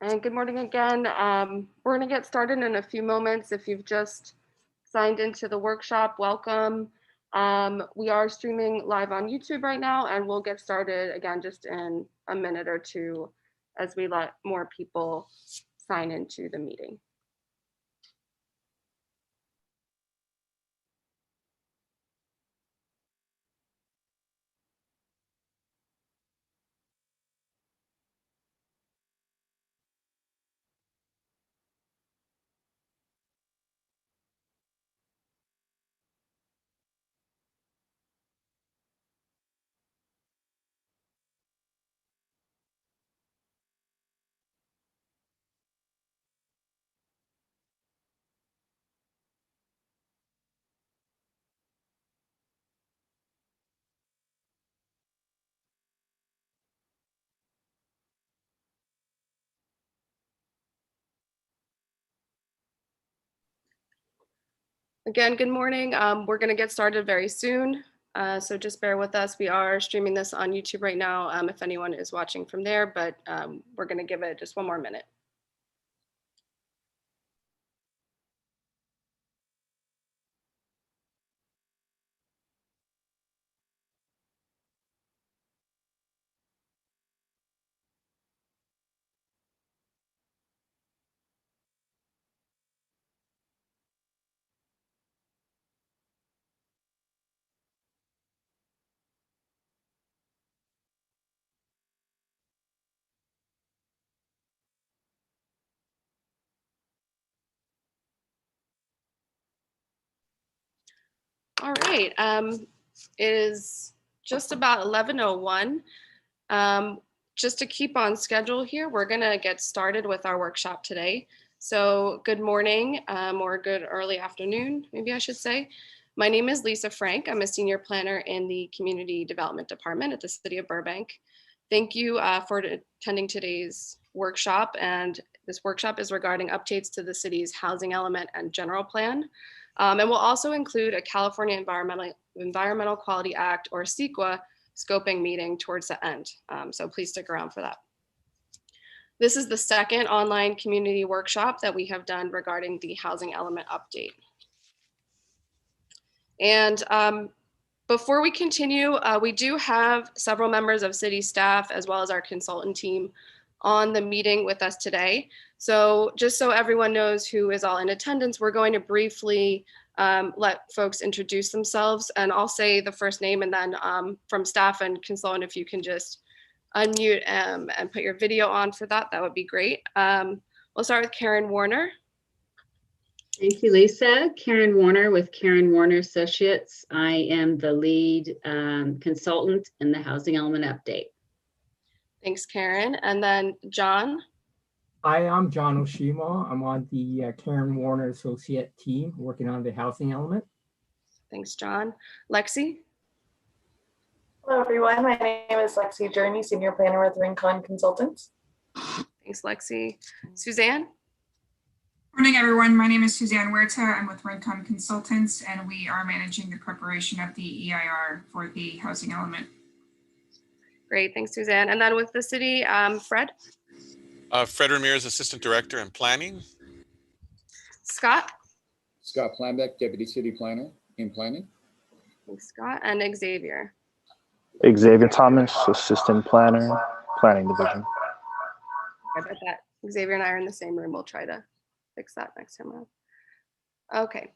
And good morning again. We're going to get started in a few moments. If you've just signed into the workshop, welcome. We are streaming live on YouTube right now, and we'll get started again just in a minute or two as we let more people sign into the meeting. Again, good morning. We're going to get started very soon, so just bear with us. We are streaming this on YouTube right now if anyone is watching from there, but we're going to give it just one more minute. All right, it is just about 11:01. Just to keep on schedule here, we're gonna get started with our workshop today. So good morning or good early afternoon, maybe I should say. My name is Lisa Frank. I'm a senior planner in the Community Development Department at the City of Burbank. Thank you for attending today's workshop, and this workshop is regarding updates to the city's housing element and general plan. And will also include a California Environmental Quality Act, or CEQA, scoping meeting towards the end. So please stick around for that. This is the second online community workshop that we have done regarding the housing element update. And before we continue, we do have several members of city staff as well as our consultant team on the meeting with us today. So just so everyone knows who is all in attendance, we're going to briefly let folks introduce themselves, and I'll say the first name, and then from staff and consultant, if you can just unmute and put your video on for that, that would be great. We'll start with Karen Warner. Thank you, Lisa. Karen Warner with Karen Warner Associates. I am the lead consultant in the housing element update. Thanks, Karen. And then John. Hi, I'm John Oshima. I'm on the Karen Warner Associate team working on the housing element. Thanks, John. Lexi. Hello, everyone. My name is Lexi Journey, Senior Planner with Rincon Consultants. Thanks, Lexi. Suzanne. Morning, everyone. My name is Suzanne Huerta. I'm with Rincon Consultants, and we are managing the preparation of the EIR for the housing element. Great, thanks, Suzanne. And then with the city, Fred. Fred Ramirez, Assistant Director in Planning. Scott. Scott Planbeck, Deputy City Planner in Planning. Thanks, Scott. And Xavier. Xavier Thomas, Assistant Planner, Planning Division. I bet that Xavier and I are in the same room. We'll try to fix that next time around. Okay.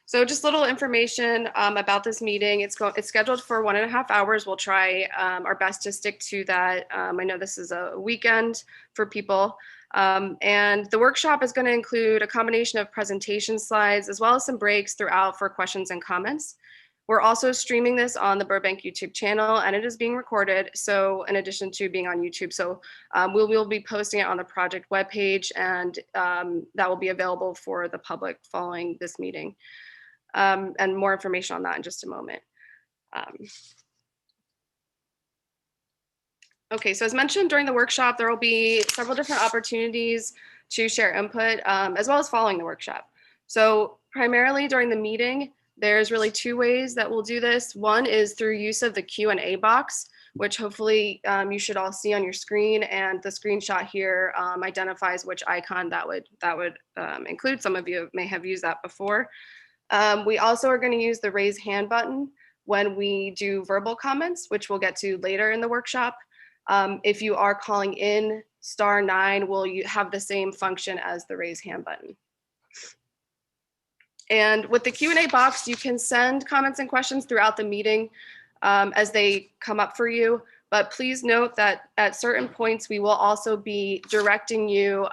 So just a little information about this meeting. It's scheduled for 1.5 hours. We'll try our best to stick to that. I know this is a weekend for people. And the workshop is going to include a combination of presentation slides as well as some breaks throughout for questions and comments. We're also streaming this on the Burbank YouTube channel, and it is being recorded. So in addition to being on YouTube, so we'll be posting it on the project webpage, and that will be available for the public following this meeting. And more information on that in just a moment. Okay, so as mentioned during the workshop, there will be several different opportunities to share input as well as following the workshop. So primarily during the meeting, there's really two ways that we'll do this. One is through use of the Q&A box, which hopefully you should all see on your screen. And the screenshot here identifies which icon that would include. Some of you may have used that before. We also are going to use the raise hand button when we do verbal comments, which we'll get to later in the workshop. If you are calling in, *9 will have the same function as the raise hand button. And with the Q&A box, you can send comments and questions throughout the meeting as they come up for you. But please note that at certain points, we will also be directing you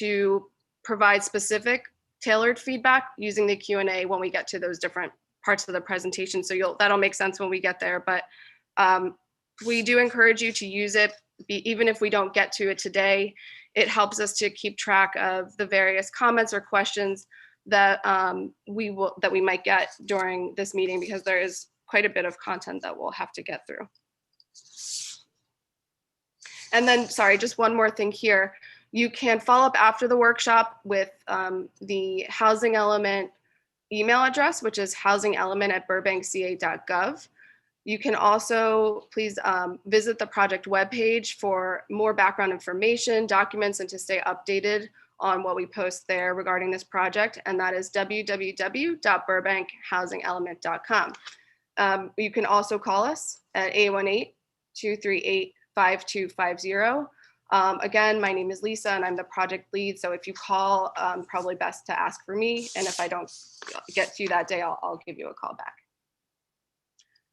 to provide specific tailored feedback using the Q&A when we get to those different parts of the presentation. So that'll make sense when we get there. But we do encourage you to use it, even if we don't get to it today. It helps us to keep track of the various comments or questions that we might get during this meeting, because there is quite a bit of content that we'll have to get through. And then, sorry, just one more thing here. You can follow up after the workshop with the housing element email address, which is housingelement@burbankca.gov. You can also please visit the project webpage for more background information, documents, and to stay updated on what we post there regarding this project, and that is www.burbankhousingelement.com. You can also call us at 818-238-5250. Again, my name is Lisa and I'm the project lead, so if you call, probably best to ask for me, and if I don't get to you that day, I'll give you a call back.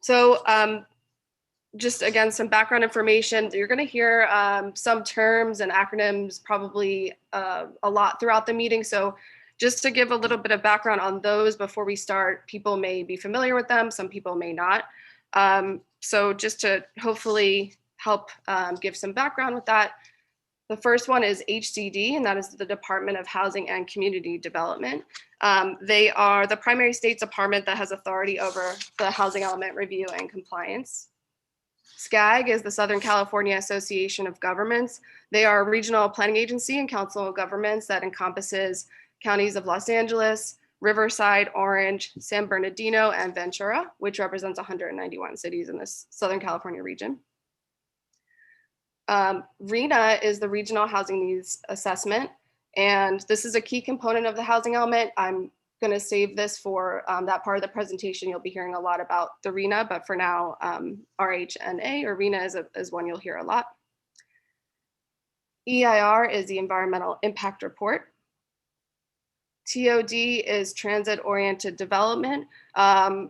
So just again, some background information. You're going to hear some terms and acronyms probably a lot throughout the meeting. So just to give a little bit of background on those before we start, people may be familiar with them, some people may not. So just to hopefully help give some background with that. The first one is HCD, and that is the Department of Housing and Community Development. They are the primary state department that has authority over the housing element review and compliance. SCAG is the Southern California Association of Governments. They are a regional planning agency and council of governments that encompasses counties of Los Angeles, Riverside, Orange, San Bernardino, and Ventura, which represents 191 cities in this Southern California region. RHNA is the Regional Housing Needs Assessment, and this is a key component of the housing element. I'm going to save this for that part of the presentation. You'll be hearing a lot about the RHNA, but for now, RHNA or RHNA is one you'll hear a lot. EIR is the Environmental Impact Report. TOD is Transit-Oriented Development,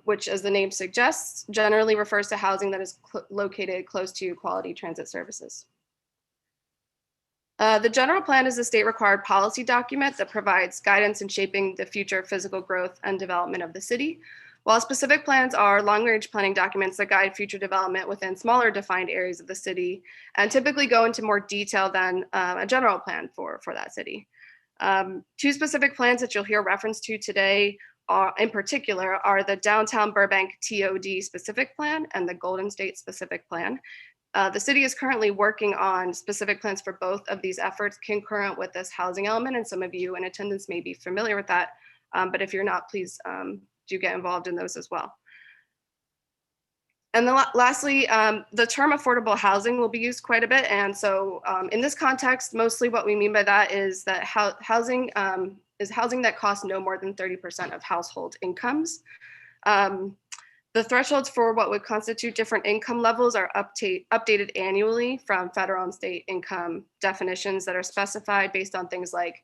which, as the name suggests, generally refers to housing that is located close to quality transit services. The general plan is a state-required policy document that provides guidance in shaping the future physical growth and development of the city, while specific plans are long-range planning documents that guide future development within smaller defined areas of the city and typically go into more detail than a general plan for that city. Two specific plans that you'll hear reference to today in particular are the Downtown Burbank TOD specific plan and the Golden State specific plan. The city is currently working on specific plans for both of these efforts concurrent with this housing element, and some of you in attendance may be familiar with that, but if you're not, please do get involved in those as well. And then lastly, the term affordable housing will be used quite a bit, and so in this context, mostly what we mean by that is that housing is housing that costs no more than 30% of household incomes. The thresholds for what would constitute different income levels are updated annually from federal and state income definitions that are specified based on things like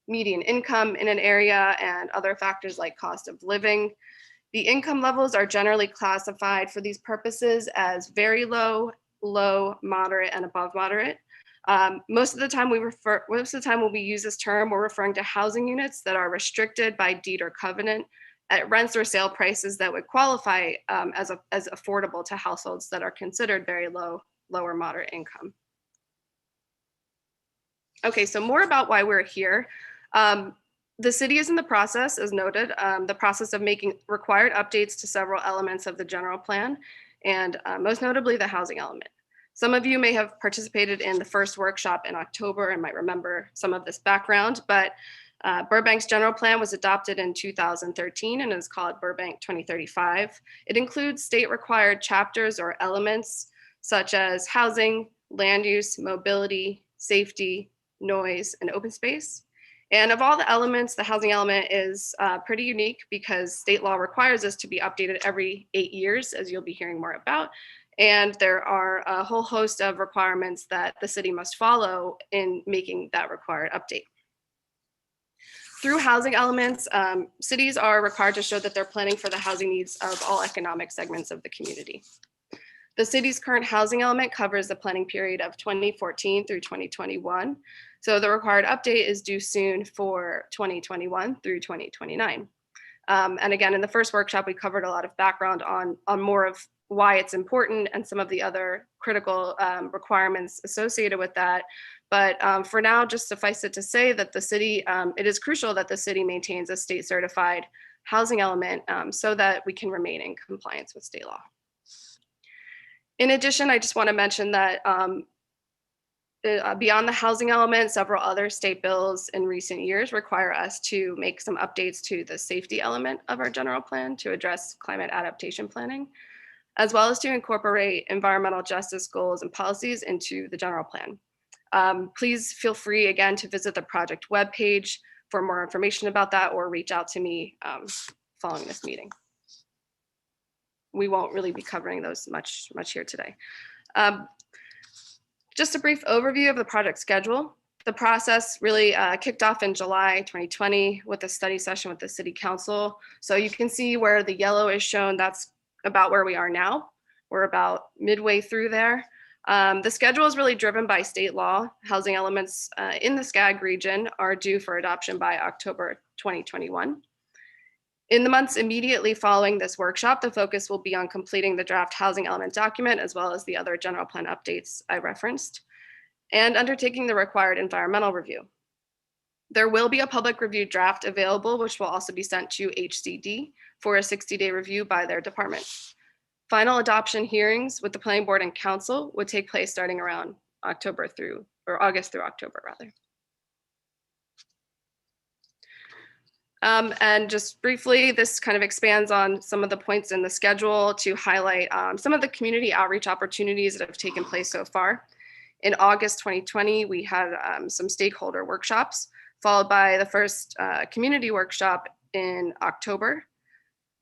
median income in an area and other factors like cost of living. The income levels are generally classified for these purposes as very low, low, moderate, and above moderate. Most of the time when we use this term, we're referring to housing units that are restricted by deed or covenant at rents or sale prices that would qualify as affordable to households that are considered very low, lower moderate income. Okay, so more about why we're here. The city is in the process, as noted, the process of making required updates to several elements of the general plan, and most notably the housing element. Some of you may have participated in the first workshop in October and might remember some of this background, but Burbank's general plan was adopted in 2013 and is called Burbank 2035. It includes state required chapters or elements such as housing, land use, mobility, safety, noise, and open space. And of all the elements, the housing element is pretty unique because state law requires this to be updated every 8 years, as you'll be hearing more about. And there are a whole host of requirements that the city must follow in making that required update. Through housing elements, cities are required to show that they're planning for the housing needs of all economic segments of the community. The city's current housing element covers the planning period of 2014 through 2021. So the required update is due soon for 2021 through 2029. And again, in the first workshop, we covered a lot of background on more of why it's important and some of the other critical requirements associated with that. But for now, just suffice it to say that the city, it is crucial that the city maintains a state certified housing element so that we can remain in compliance with state law. In addition, I just want to mention that beyond the housing element, several other state bills in recent years require us to make some updates to the safety element of our general plan to address climate adaptation planning, as well as to incorporate environmental justice goals and policies into the general plan. Please feel free again to visit the project webpage for more information about that or reach out to me following this meeting. We won't really be covering those much here today. Just a brief overview of the project schedule. The process really kicked off in July 2020 with a study session with the City Council. So you can see where the yellow is shown, that's about where we are now. We're about midway through there. The schedule is really driven by state law. Housing elements in the SCAG region are due for adoption by October 2021. In the months immediately following this workshop, the focus will be on completing the draft housing element document, as well as the other general plan updates I referenced, and undertaking the required environmental review. There will be a public review draft available, which will also be sent to HCD for a 60-day review by their department. Final adoption hearings with the planning board and council would take place starting around August through October rather. And just briefly, this kind of expands on some of the points in the schedule to highlight some of the community outreach opportunities that have taken place so far. In August 2020, we had some stakeholder workshops, followed by the first community workshop in October.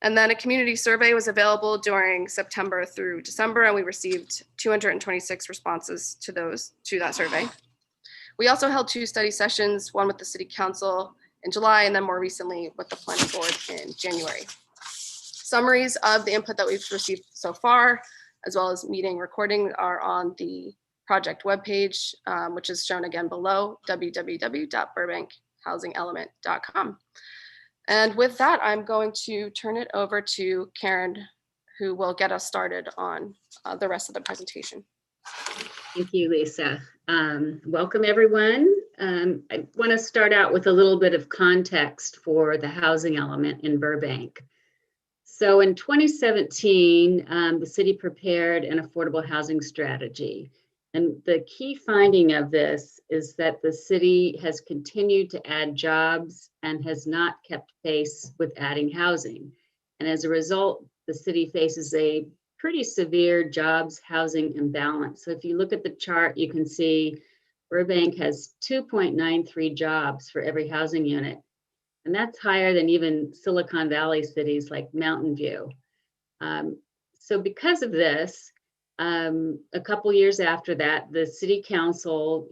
And then a community survey was available during September through December, and we received 226 responses to that survey. We also held 2 study sessions, one with the City Council in July, and then more recently with the planning board in January. Summaries of the input that we've received so far, as well as meeting recording, are on the project webpage, which is shown again below, www.burbankhousingelement.com. And with that, I'm going to turn it over to Karen, who will get us started on the rest of the presentation. Thank you, Lisa. Welcome, everyone. I want to start out with a little bit of context for the housing element in Burbank. So in 2017, the city prepared an affordable housing strategy. And the key finding of this is that the city has continued to add jobs and has not kept pace with adding housing. And as a result, the city faces a pretty severe jobs housing imbalance. So if you look at the chart, you can see Burbank has 2.93 jobs for every housing unit. And that's higher than even Silicon Valley cities like Mountain View. So because of this, a couple years after that, the City Council,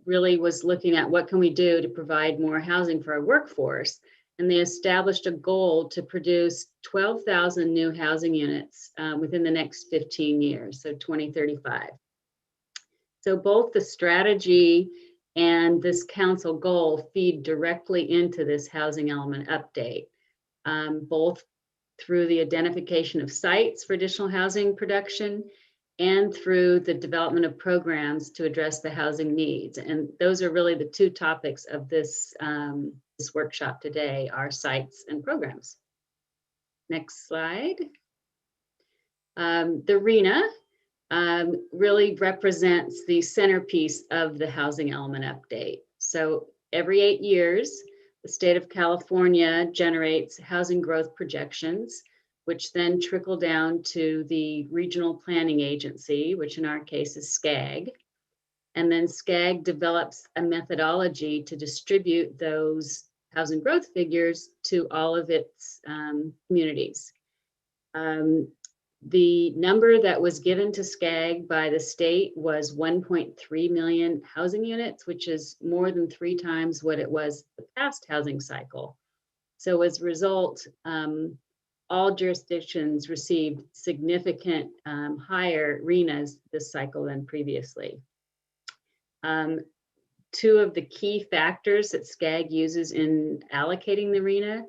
really was looking at what can we do to provide more housing for our workforce. And they established a goal to produce 12,000 new housing units within the next 15 years, so 2035. So both the strategy and this council goal feed directly into this housing element update, both through the identification of sites for additional housing production and through the development of programs to address the housing needs. And those are really the 2 topics of this, this workshop today, are sites and programs. Next slide. The RHNA really represents the centerpiece of the housing element update. So every 8 years, the state of California generates housing growth projections which then trickle down to the regional planning agency, which in our case is SCAG. And then SCAG develops a methodology to distribute those housing growth figures to all of its communities. The number that was given to SCAG by the state was 1.3 million housing units, which is more than 3 times what it was the past housing cycle. So as a result, all jurisdictions received significant higher RHNAs this cycle than previously. 2 of the key factors that SCAG uses in allocating the RHNA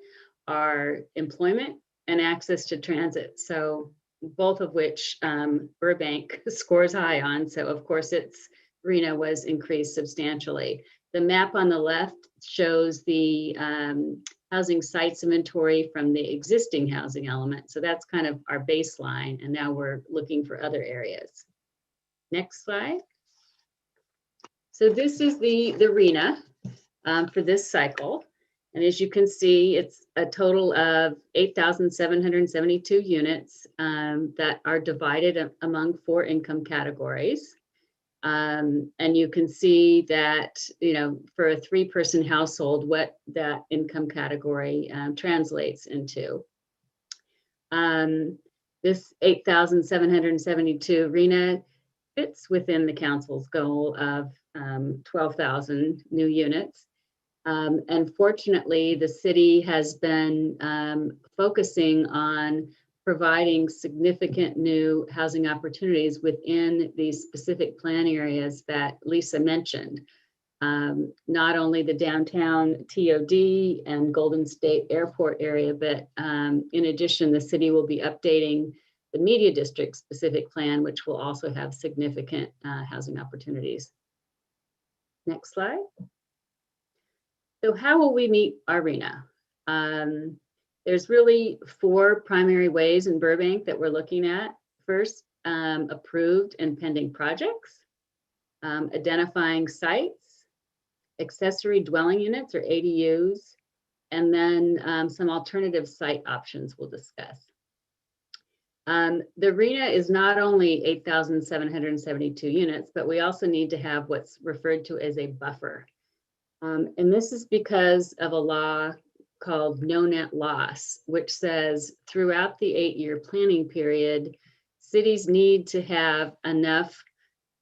are employment and access to transit. So both of which Burbank scores high on. So of course its RHNA was increased substantially. The map on the left shows the housing sites inventory from the existing housing element. So that's kind of our baseline. And now we're looking for other areas. Next slide. So this is the RHNA for this cycle. And as you can see, it's a total of 8,772 units that are divided among 4 income categories. And you can see that, you know, for a 3-person household, what that income category translates into. This 8,772 RHNA fits within the council's goal of 12,000 new units. And fortunately, the city has been focusing on providing significant new housing opportunities within these specific plan areas that Lisa mentioned. Not only the downtown TOD and Golden State Airport area, but in addition, the city will be updating the Media District specific plan, which will also have significant housing opportunities. Next slide. So how will we meet our RHNA? There's really 4 primary ways in Burbank that we're looking at. First, approved and pending projects, identifying sites, accessory dwelling units or ADUs, and then some alternative site options we'll discuss. The RHNA is not only 8,772 units, but we also need to have what's referred to as a buffer. And this is because of a law called no net loss, which says throughout the 8-year planning period, cities need to have enough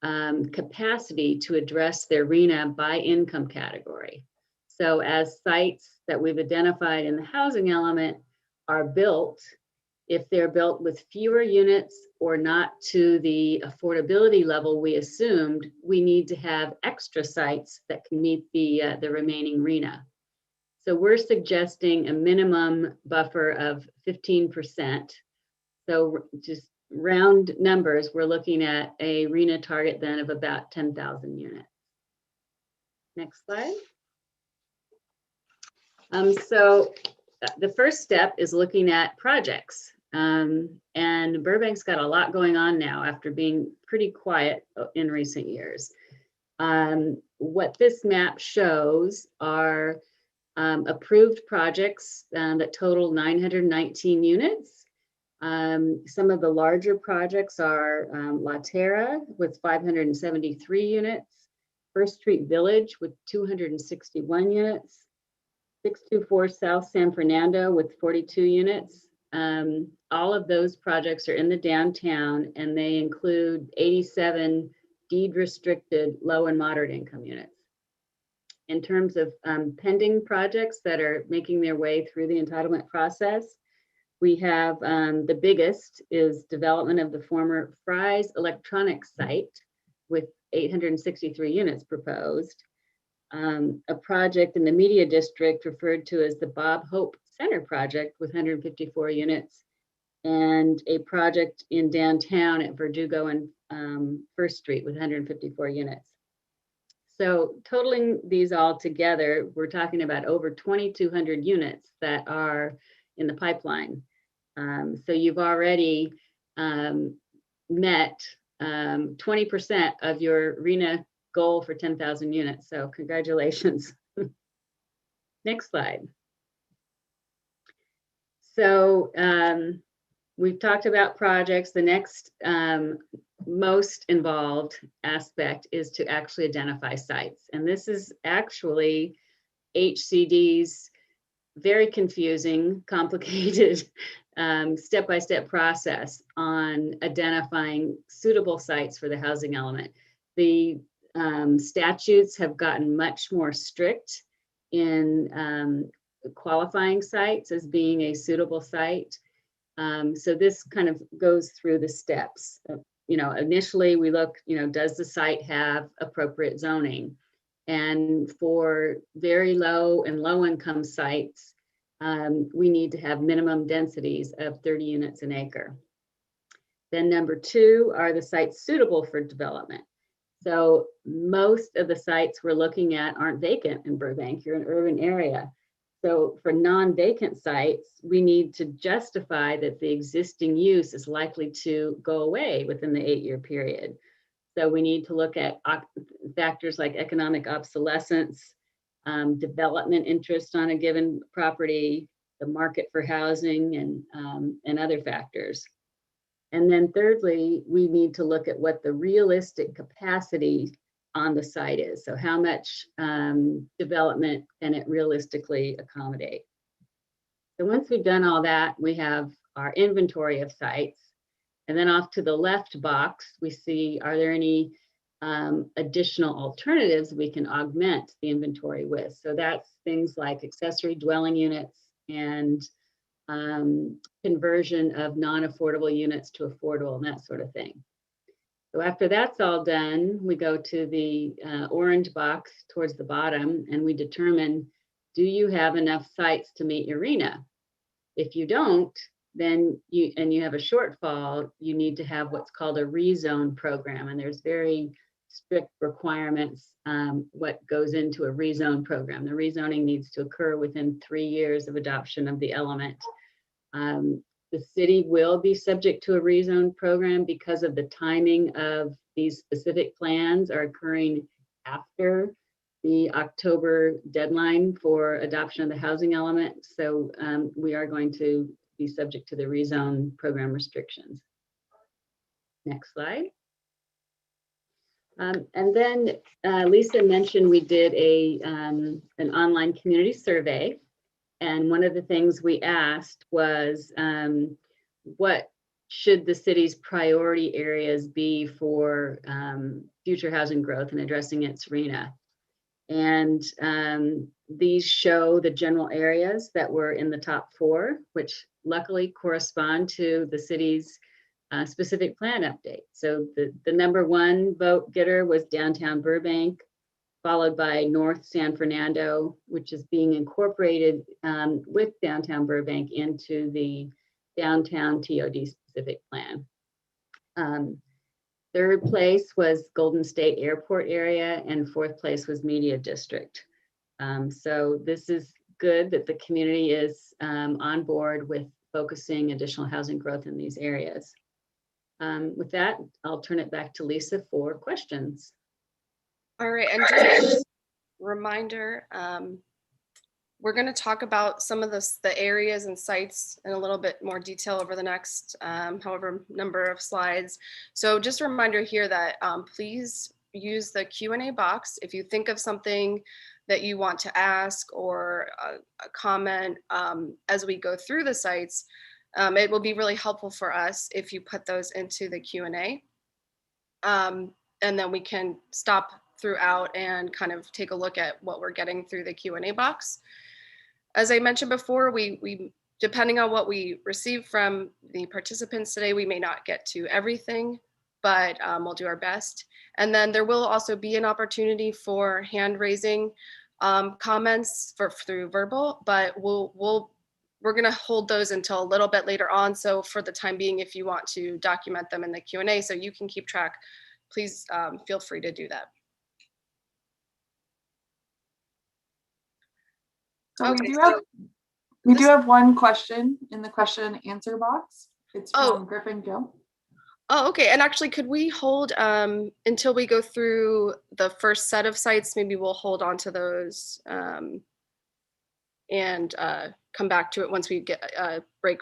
capacity to address their RHNA by income category. So as sites that we've identified in the housing element are built, if they're built with fewer units or not to the affordability level we assumed, we need to have extra sites that can meet the remaining RHNA. So we're suggesting a minimum buffer of 15%. So just round numbers, we're looking at a RHNA target then of about 10,000 units. Next slide. So the first step is looking at projects. And Burbank's got a lot going on now after being pretty quiet in recent years. What this map shows are approved projects that total 919 units. Some of the larger projects are La Terra with 573 units, First Street Village with 261 units, 624 South San Fernando with 42 units. All of those projects are in the downtown, and they include 87 deed restricted low and moderate income units. In terms of pending projects that are making their way through the entitlement process, we have the biggest is development of the former Fry's Electronics site with 863 units proposed. A project in the Media District referred to as the Bob Hope Center project with 154 units, and a project in downtown at Verdugo and First Street with 154 units. So totaling these all together, we're talking about over 2,200 units that are in the pipeline. So you've already met 20% of your RHNA goal for 10,000 units. So congratulations. Next slide. So we've talked about projects. The next most involved aspect is to actually identify sites. And this is actually HCD's very confusing, complicated step-by-step process on identifying suitable sites for the housing element. The statutes have gotten much more strict in qualifying sites as being a suitable site. So this kind of goes through the steps. Initially we look, does the site have appropriate zoning? And for very low and low income sites, we need to have minimum densities of 30 units an acre. Then number 2 are the sites suitable for development. So most of the sites we're looking at aren't vacant in Burbank. You're an urban area. So for non-vacant sites, we need to justify that the existing use is likely to go away within the 8-year period. So we need to look at factors like economic obsolescence, development interest on a given property, the market for housing, and other factors. And then thirdly, we need to look at what the realistic capacity on the site is. So how much development can it realistically accommodate? So once we've done all that, we have our inventory of sites. And then off to the left box, we see, are there any additional alternatives we can augment the inventory with? So that's things like accessory dwelling units and conversion of non-affordable units to affordable and that sort of thing. So after that's all done, we go to the orange box towards the bottom and we determine, do you have enough sites to meet your RHNA? If you don't, then you have a shortfall, you need to have what's called a rezone program. And there's very strict requirements what goes into a rezone program. The rezoning needs to occur within 3 years of adoption of the element. The city will be subject to a rezone program because of the timing of these specific plans are occurring after the October deadline for adoption of the housing element. So we are going to be subject to the rezone program restrictions. Next slide. And then Lisa mentioned we did an online community survey. And one of the things we asked was, what should the city's priority areas be for future housing growth and addressing its RHNA? And these show the general areas that were in the top 4, which luckily correspond to the city's specific plan update. So the number 1 vote getter was downtown Burbank, followed by North San Fernando, which is being incorporated with downtown Burbank into the downtown TOD specific plan. 3rd place was Golden State Airport area, and 4th place was Media District. So this is good that the community is on board with focusing additional housing growth in these areas. With that, I'll turn it back to Lisa for questions. All right, and just a reminder, we're going to talk about some of the areas and sites in a little bit more detail over the next however number of slides. So just a reminder here that please use the Q&A box if you think of something that you want to ask or a comment as we go through the sites. It will be really helpful for us if you put those into the Q&A. And then we can stop throughout and kind of take a look at what we're getting through the Q&A box. As I mentioned before, we depending on what we receive from the participants today, we may not get to everything, but we'll do our best. And then there will also be an opportunity for hand raising comments through verbal, but we're going to hold those until a little bit later on. So for the time being, if you want to document them in the Q&A so you can keep track, please feel free to do that. So Okay, we do have one question in the question and answer box. It's from Griffin Gill. Oh, okay. And actually, could we hold until we go through the first set of sites? Maybe we'll hold on to those and come back to it once we get a break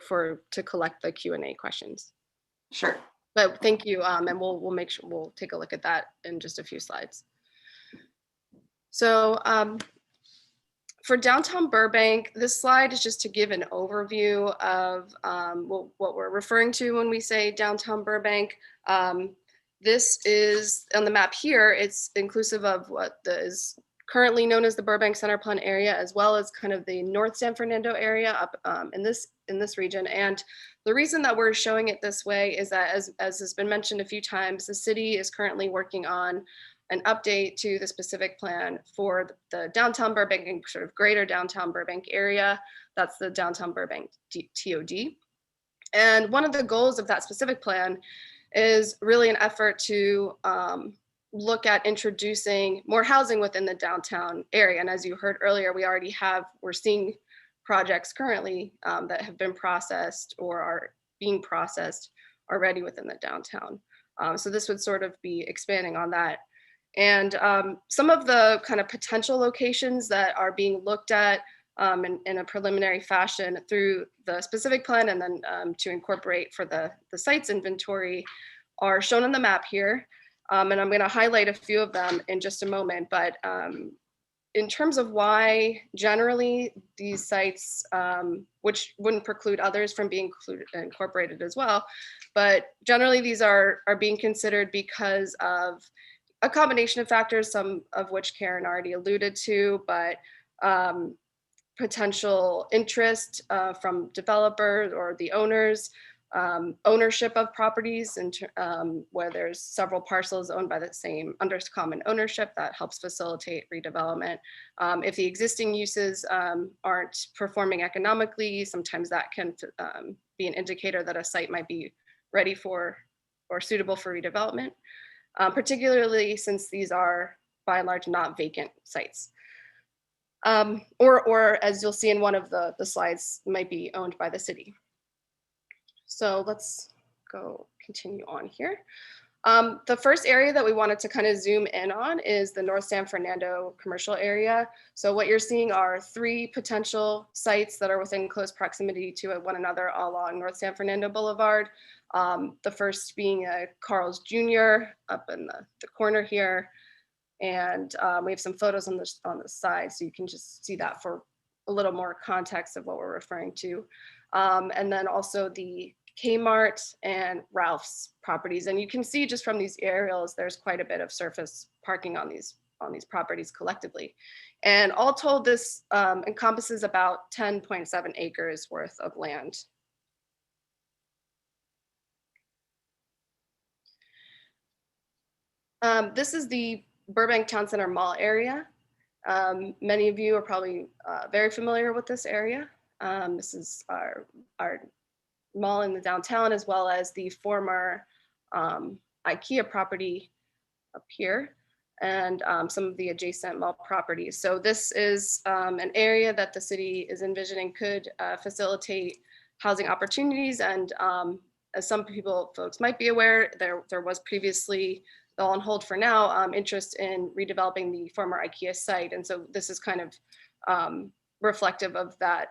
to collect the Q&A questions. Sure. But thank you, and we'll make sure we'll take a look at that in just a few slides. So for downtown Burbank, this slide is just to give an overview of what we're referring to when we say downtown Burbank. This is on the map here. It's inclusive of what is currently known as the Burbank Center Plan area, as well as kind of the North San Fernando area up in this region. And the reason that we're showing it this way is that, as has been mentioned a few times, the city is currently working on an update to the specific plan for the downtown Burbank and sort of greater downtown Burbank area. That's the downtown Burbank TOD. And one of the goals of that specific plan is really an effort to look at introducing more housing within the downtown area. And as you heard earlier, we're seeing projects currently that have been processed or are being processed already within the downtown. So this would sort of be expanding on that. And some of the kind of potential locations that are being looked at in a preliminary fashion through the specific plan and then to incorporate for the sites inventory are shown on the map here. And I'm going to highlight a few of them in just a moment. But in terms of why generally these sites, which wouldn't preclude others from being incorporated as well, but generally these are being considered because of a combination of factors, some of which Karen already alluded to, but potential interest from developers or the owners, ownership of properties, and where there's several parcels owned by the same under common ownership that helps facilitate redevelopment. If the existing uses aren't performing economically, sometimes that can be an indicator that a site might be ready for or suitable for redevelopment. Particularly since these are by and large not vacant sites. Or as you'll see in one of the slides, might be owned by the city. So let's continue on here. The first area that we wanted to kind of zoom in on is the North San Fernando commercial area. So what you're seeing are 3 potential sites that are within close proximity to one another along North San Fernando Boulevard. The first being Carl's Jr. up in the corner here. And we have some photos on the side, so you can just see that for a little more context of what we're referring to. And then also the Kmart and Ralph's properties. And you can see just from these aerials, there's quite a bit of surface parking on these properties collectively. And all told, this encompasses about 10.7 acres worth of land. This is the Burbank Town Center Mall area. Many of you are probably very familiar with this area. This is our mall in the downtown, as well as the former IKEA property up here, and some of the adjacent mall properties. So this is an area that the city is envisioning could facilitate housing opportunities. And as some folks might be aware, there was previously, though on hold for now, interest in redeveloping the former IKEA site. And so this is kind of reflective of that,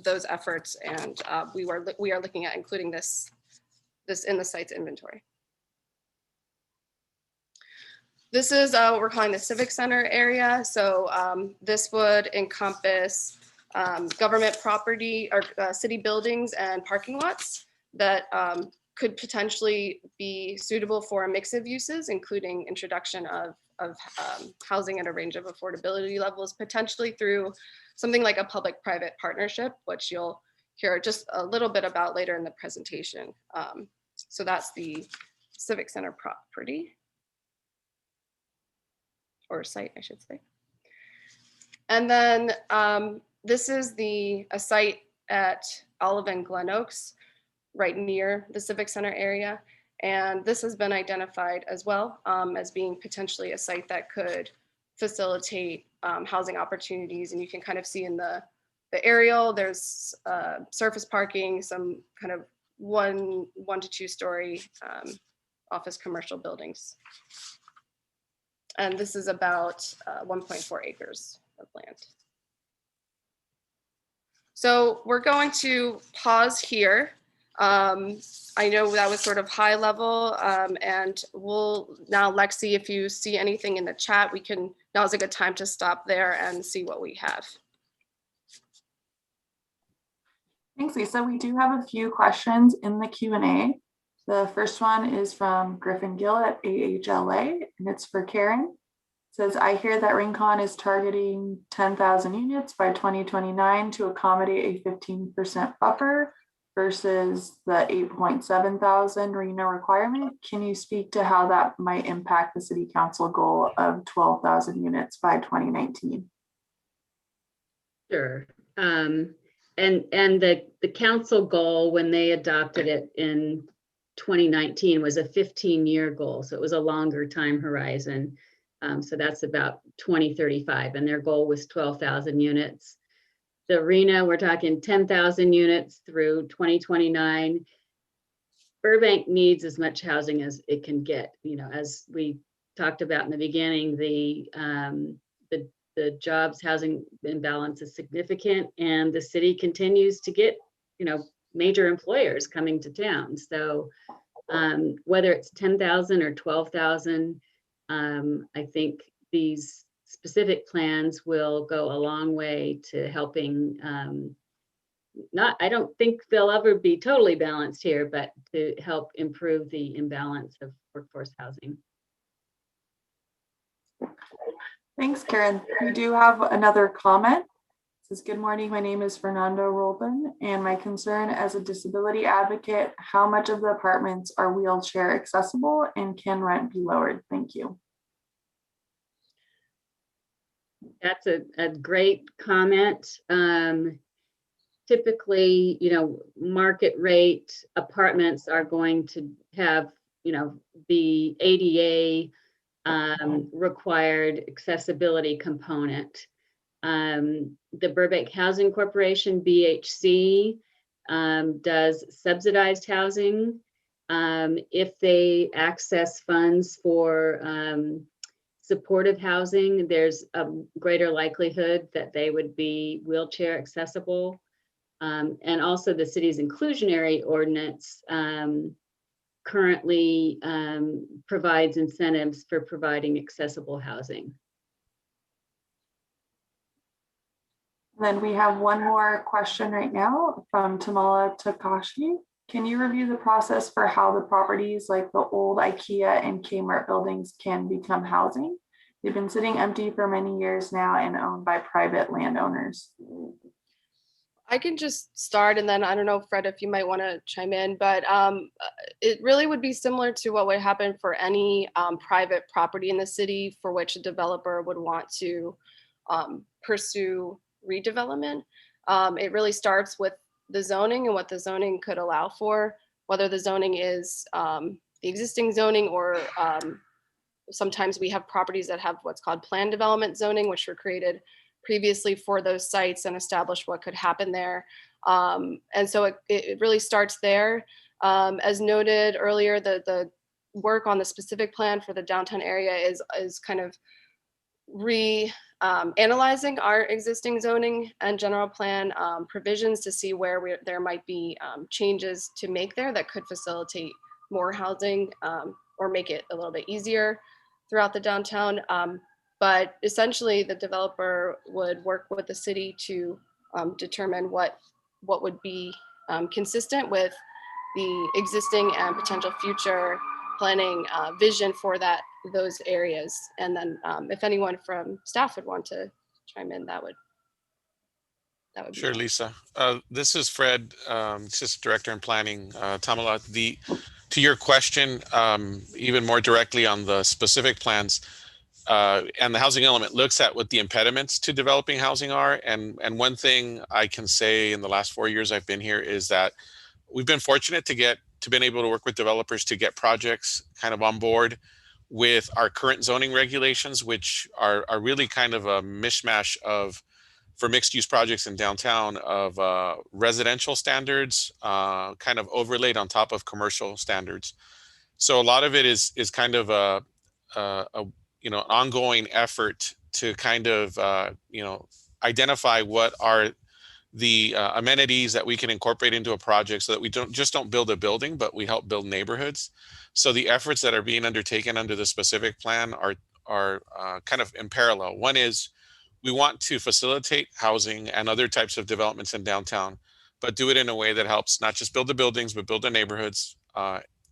those efforts. And we are looking at including this in the site's inventory. This is what we're calling the Civic Center area. So this would encompass government property or city buildings and parking lots that could potentially be suitable for a mix of uses, including introduction of housing at a range of affordability levels, potentially through something like a public-private partnership, which you'll hear just a little bit about later in the presentation. So that's the Civic Center property, or site, I should say. And then this is a site at Olive and Glen Oaks, right near the Civic Center area. And this has been identified as well as being potentially a site that could facilitate housing opportunities. And you can kind of see in the aerial, there's surface parking, some kind of one to 2 story office commercial buildings. And this is about 1.4 acres of land. So we're going to pause here. I know that was sort of high level, and we'll now, Lexi, if you see anything in the chat, now's a good time to stop there and see what we have. Thanks, Lisa. We do have a few questions in the Q&A. The first one is from Griffin Gill at AHLA, and it's for Karen. It says, I hear that Rincon is targeting 10,000 units by 2029 to accommodate a 15% buffer versus the 8.7 thousand RHNA requirement. Can you speak to how that might impact the city council goal of 12,000 units by 2019? Sure. And the council goal, when they adopted it in 2019, was a 15-year goal. So it was a longer time horizon. So that's about 2035. And their goal was 12,000 units. The RHNA, we're talking 10,000 units through 2029. Burbank needs as much housing as it can get. You know, as we talked about in the beginning, the jobs housing imbalance is significant, and the city continues to get, you know, major employers coming to town. So whether it's 10,000 or 12,000, I think these specific plans will go a long way to helping, I don't think they'll ever be totally balanced here, but to help improve the imbalance of workforce housing. Thanks, Karen. We do have another comment. It says, good morning, my name is Fernando Roldan, and my concern as a disability advocate, how much of the apartments are wheelchair accessible and can rent be lowered? Thank you. That's a great comment. Typically, you know, market rate apartments are going to have, you know, the ADA required accessibility component. The Burbank Housing Corporation, BHC, does subsidized housing. If they access funds for supportive housing, there's a greater likelihood that they would be wheelchair accessible. And also the city's inclusionary ordinance currently provides incentives for providing accessible housing. Then we have one more question right now from Tamala Takashi. Can you review the process for how the properties like the old IKEA and Kmart buildings can become housing? They've been sitting empty for many years now and owned by private landowners. I can just start, and then I don't know, Fred, if you might want to chime in, but it really would be similar to what would happen for any private property in the city for which a developer would want to pursue redevelopment. It really starts with the zoning and what the zoning could allow for, whether the zoning is the existing zoning or sometimes we have properties that have what's called planned development zoning, which were created previously for those sites and establish what could happen there. And so it really starts there. As noted earlier, the work on the specific plan for the downtown area is kind of analyzing our existing zoning and general plan provisions to see where there might be changes to make there that could facilitate more housing or make it a little bit easier throughout the downtown. But essentially the developer would work with the city to determine what would be consistent with the existing and potential future planning vision for those areas. And then if anyone from staff would want to chime in, that would be sure, Lisa. This is Fred, Assistant Director in Planning. Tamala, to your question, even more directly on the specific plans, and the housing element looks at what the impediments to developing housing are. And one thing I can say in the last 4 years I've been here is that we've been fortunate to been able to work with developers to get projects kind of on board with our current zoning regulations, which are really kind of a mishmash for mixed use projects in downtown of residential standards, kind of overlaid on top of commercial standards. So a lot of it is kind of an ongoing effort to kind of, identify what are the amenities that we can incorporate into a project so that we don't build a building, but we help build neighborhoods. So the efforts that are being undertaken under the specific plan are kind of in parallel. One is we want to facilitate housing and other types of developments in downtown, but do it in a way that helps not just build the buildings, but build the neighborhoods,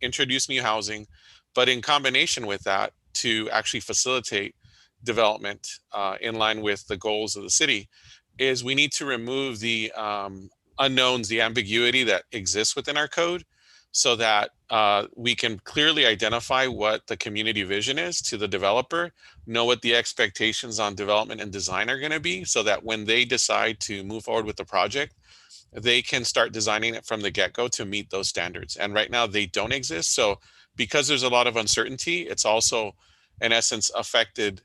introduce new housing, but in combination with that, to actually facilitate development in line with the goals of the city, is we need to remove the unknowns, the ambiguity that exists within our code, so that we can clearly identify what the community vision is to the developer, know what the expectations on development and design are going to be, so that when they decide to move forward with the project, they can start designing it from the get-go to meet those standards. And right now they don't exist. So because there's a lot of uncertainty, it's also in essence affected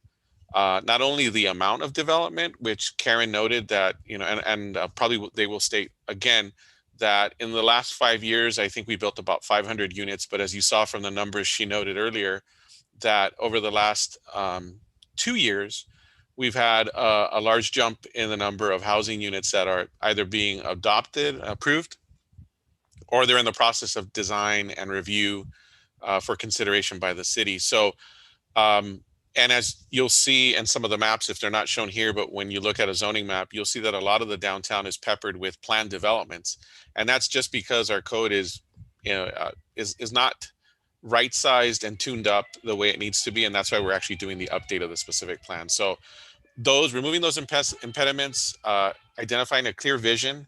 not only the amount of development, which Karen noted that, and probably they will state again, that in the last 5 years, I think we built about 500 units. But as you saw from the numbers she noted earlier, that over the last 2 years, we've had a large jump in the number of housing units that are either being approved, or they're in the process of design and review for consideration by the city. So, and as you'll see in some of the maps, if they're not shown here, but when you look at a zoning map, you'll see that a lot of the downtown is peppered with planned developments. And that's just because our code is not right-sized and tuned up the way it needs to be. And that's why we're actually doing the update of the specific plan. So removing those impediments, identifying a clear vision,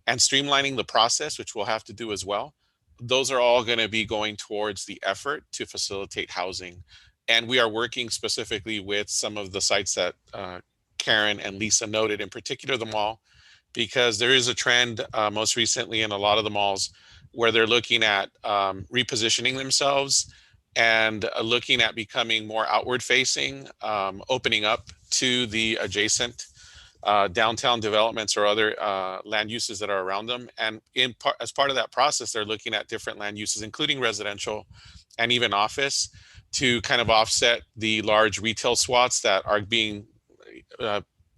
and streamlining the process, which we'll have to do as well, those are all going to be going towards the effort to facilitate housing. And we are working specifically with some of the sites that Karen and Lisa noted, in particular the mall, because there is a trend most recently in a lot of the malls where they're looking at repositioning themselves and looking at becoming more outward facing, opening up to the adjacent downtown developments or other land uses that are around them. And as part of that process, they're looking at different land uses, including residential and even office, to kind of offset the large retail swaths that are being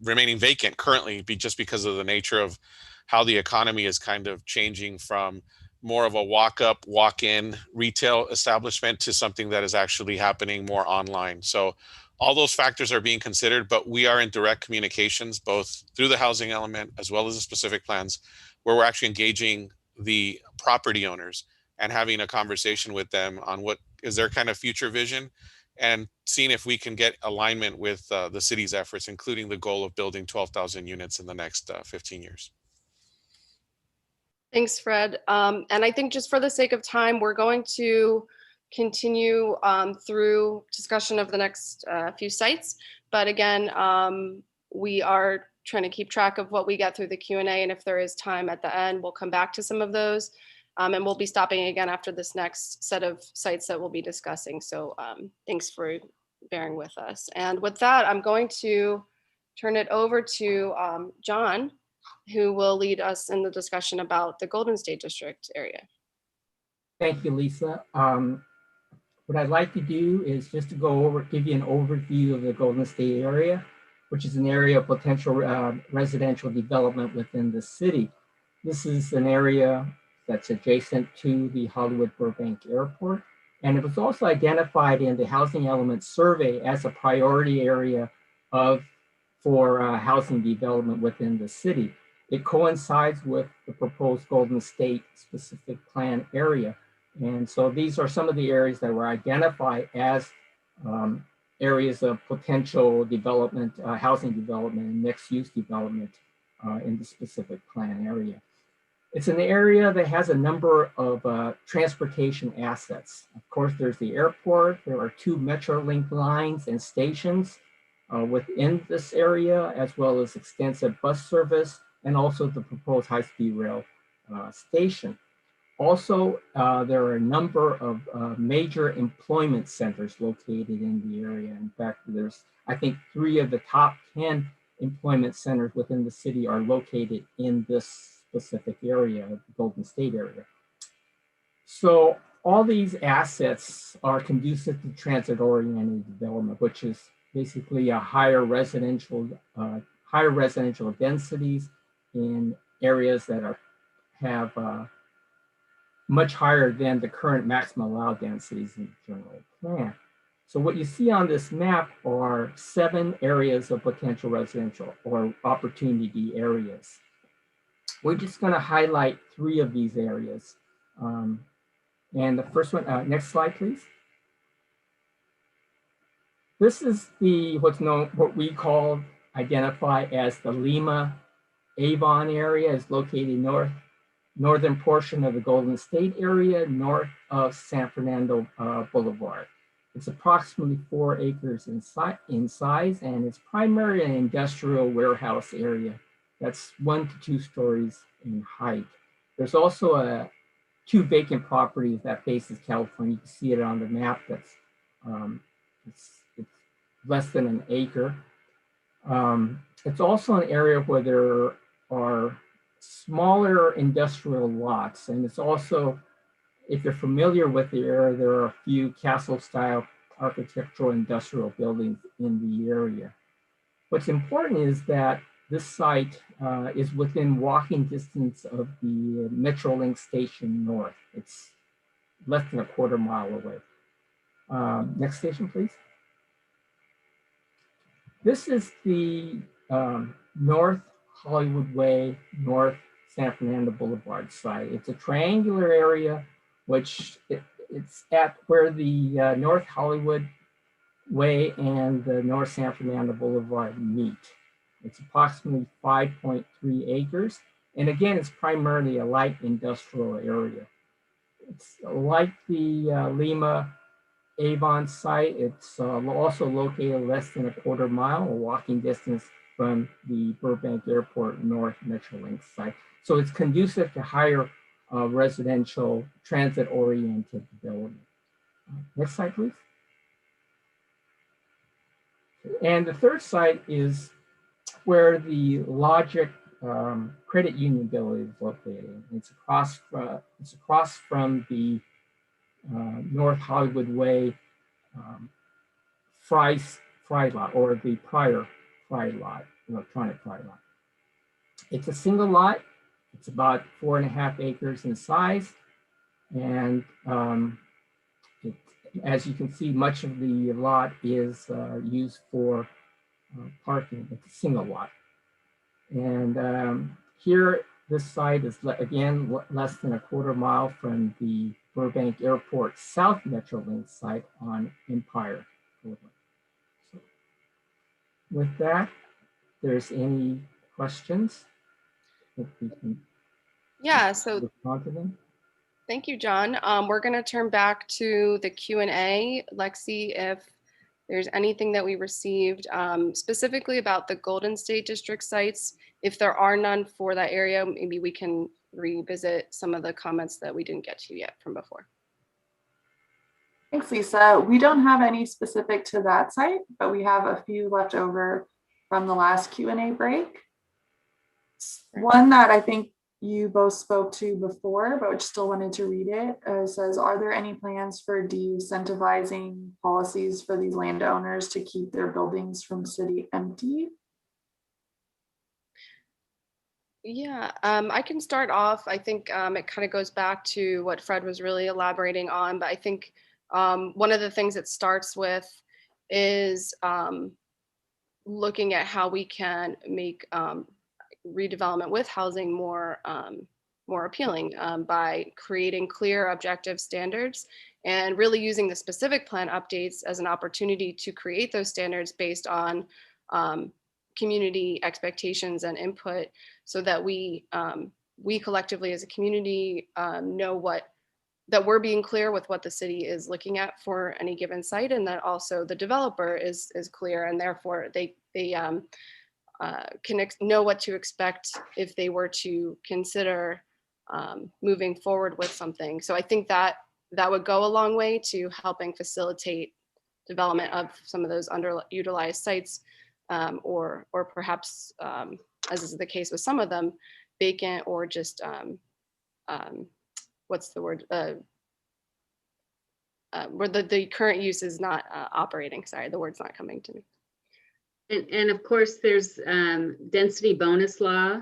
remaining vacant currently, just because of the nature of how the economy is kind of changing from more of a walk-up, walk-in retail establishment to something that is actually happening more online. So all those factors are being considered, but we are in direct communications, both through the housing element as well as the specific plans, where we're actually engaging the property owners and having a conversation with them on what is their kind of future vision, and seeing if we can get alignment with the city's efforts, including the goal of building 12,000 units in the next 15 years. Thanks, Fred. And I think just for the sake of time, we're going to continue through discussion of the next few sites. But again, we are trying to keep track of what we get through the Q&A. And if there is time at the end, we'll come back to some of those. And we'll be stopping again after this next set of sites that we'll be discussing. So thanks for bearing with us. And with that, I'm going to turn it over to John, who will lead us in the discussion about the Golden State District area. Thank you, Lisa. What I'd like to do is just to go over, give you an overview of the Golden State area, which is an area of potential residential development within the city. This is an area that's adjacent to the Hollywood Burbank Airport. And it was also identified in the Housing Element Survey as a priority area for housing development within the city. It coincides with the proposed Golden State specific plan area. And so these are some of the areas that were identified as areas of potential development, housing development, and mixed use development in the specific plan area. It's an area that has a number of transportation assets. Of course, there's the airport. There are 2 Metrolink lines and stations within this area, as well as extensive bus service, and also the proposed high-speed rail station. Also, there are a number of major employment centers located in the area. In fact, there's, I think, 3 of the top 10 employment centers within the city are located in this specific area, the Golden State area. So all these assets are conducive to transit-oriented development, which is basically a higher residential densities in areas that have much higher than the current maximum allowed densities in the general plan. So what you see on this map are 7 areas of potential residential or opportunity areas. We're just going to highlight 3 of these areas. And the first one, next slide, please. This is what we identify as the Lima Avon area. Is located northern portion of the Golden State area, north of San Fernando Boulevard. It's approximately 4 acres in size, and it's primarily an industrial warehouse area. That's 1 to 2 stories in height. There's also 2 vacant properties that faces California. You can see it on the map. That's it's less than an acre. It's also an area where there are smaller industrial lots, and it's also, if you're familiar with the area, there are a few castle-style architectural industrial buildings in the area. What's important is that this site is within walking distance of the Metrolink station north. It's less than a quarter mile away. Next station, please. This is the North Hollywood Way, North San Fernando Boulevard site. It's a triangular area, which it's at where the North Hollywood Way and the North San Fernando Boulevard meet. It's approximately 5.3 acres. And again, it's primarily a light industrial area. It's like the Lima Avon site. It's also located less than a quarter mile, a walking distance from the Burbank Airport North Metrolink site. So it's conducive to higher residential transit-oriented development. Next slide, please. And the third site is where the Logic Credit Union building is located. It's across from the North Hollywood Way Fry lot, or the prior Fry lot, electronic Fry lot. It's a single lot. It's about 4.5 acres in size. And as you can see, much of the lot is used for parking. It's a single lot. And here, this site is, again, less than a quarter mile from the Burbank Airport South Metrolink site on Empire Boulevard. So with that, if there's any questions, if we can respond to them. Thank you, John. We're going to turn back to the Q&A. Lexi, if there's anything that we received specifically about the Golden State District sites, if there are none for that area, maybe we can revisit some of the comments that we didn't get to yet from before. Thanks, Lisa. We don't have any specific to that site, but we have a few left over from the last Q&A break. One that I think you both spoke to before, but still wanted to read it. It says, are there any plans for de-incentivizing policies for these landowners to keep their buildings from city empty? Yeah, I can start off. I think it kind of goes back to what Fred was really elaborating on, but I think one of the things it starts with is looking at how we can make redevelopment with housing more appealing by creating clear, objective standards and really using the specific plan updates as an opportunity to create those standards based on community expectations and input, so that we collectively as a community know that we're being clear with what the city is looking at for any given site, and that also the developer is clear, and therefore they can know what to expect if they were to consider moving forward with something. So I think that would go a long way to helping facilitate development of some of those underutilized sites, or perhaps, as is the case with some of them, vacant or just what's the word? Where the current use is not operating. Sorry, the word's not coming to me. And of course, there's density bonus law.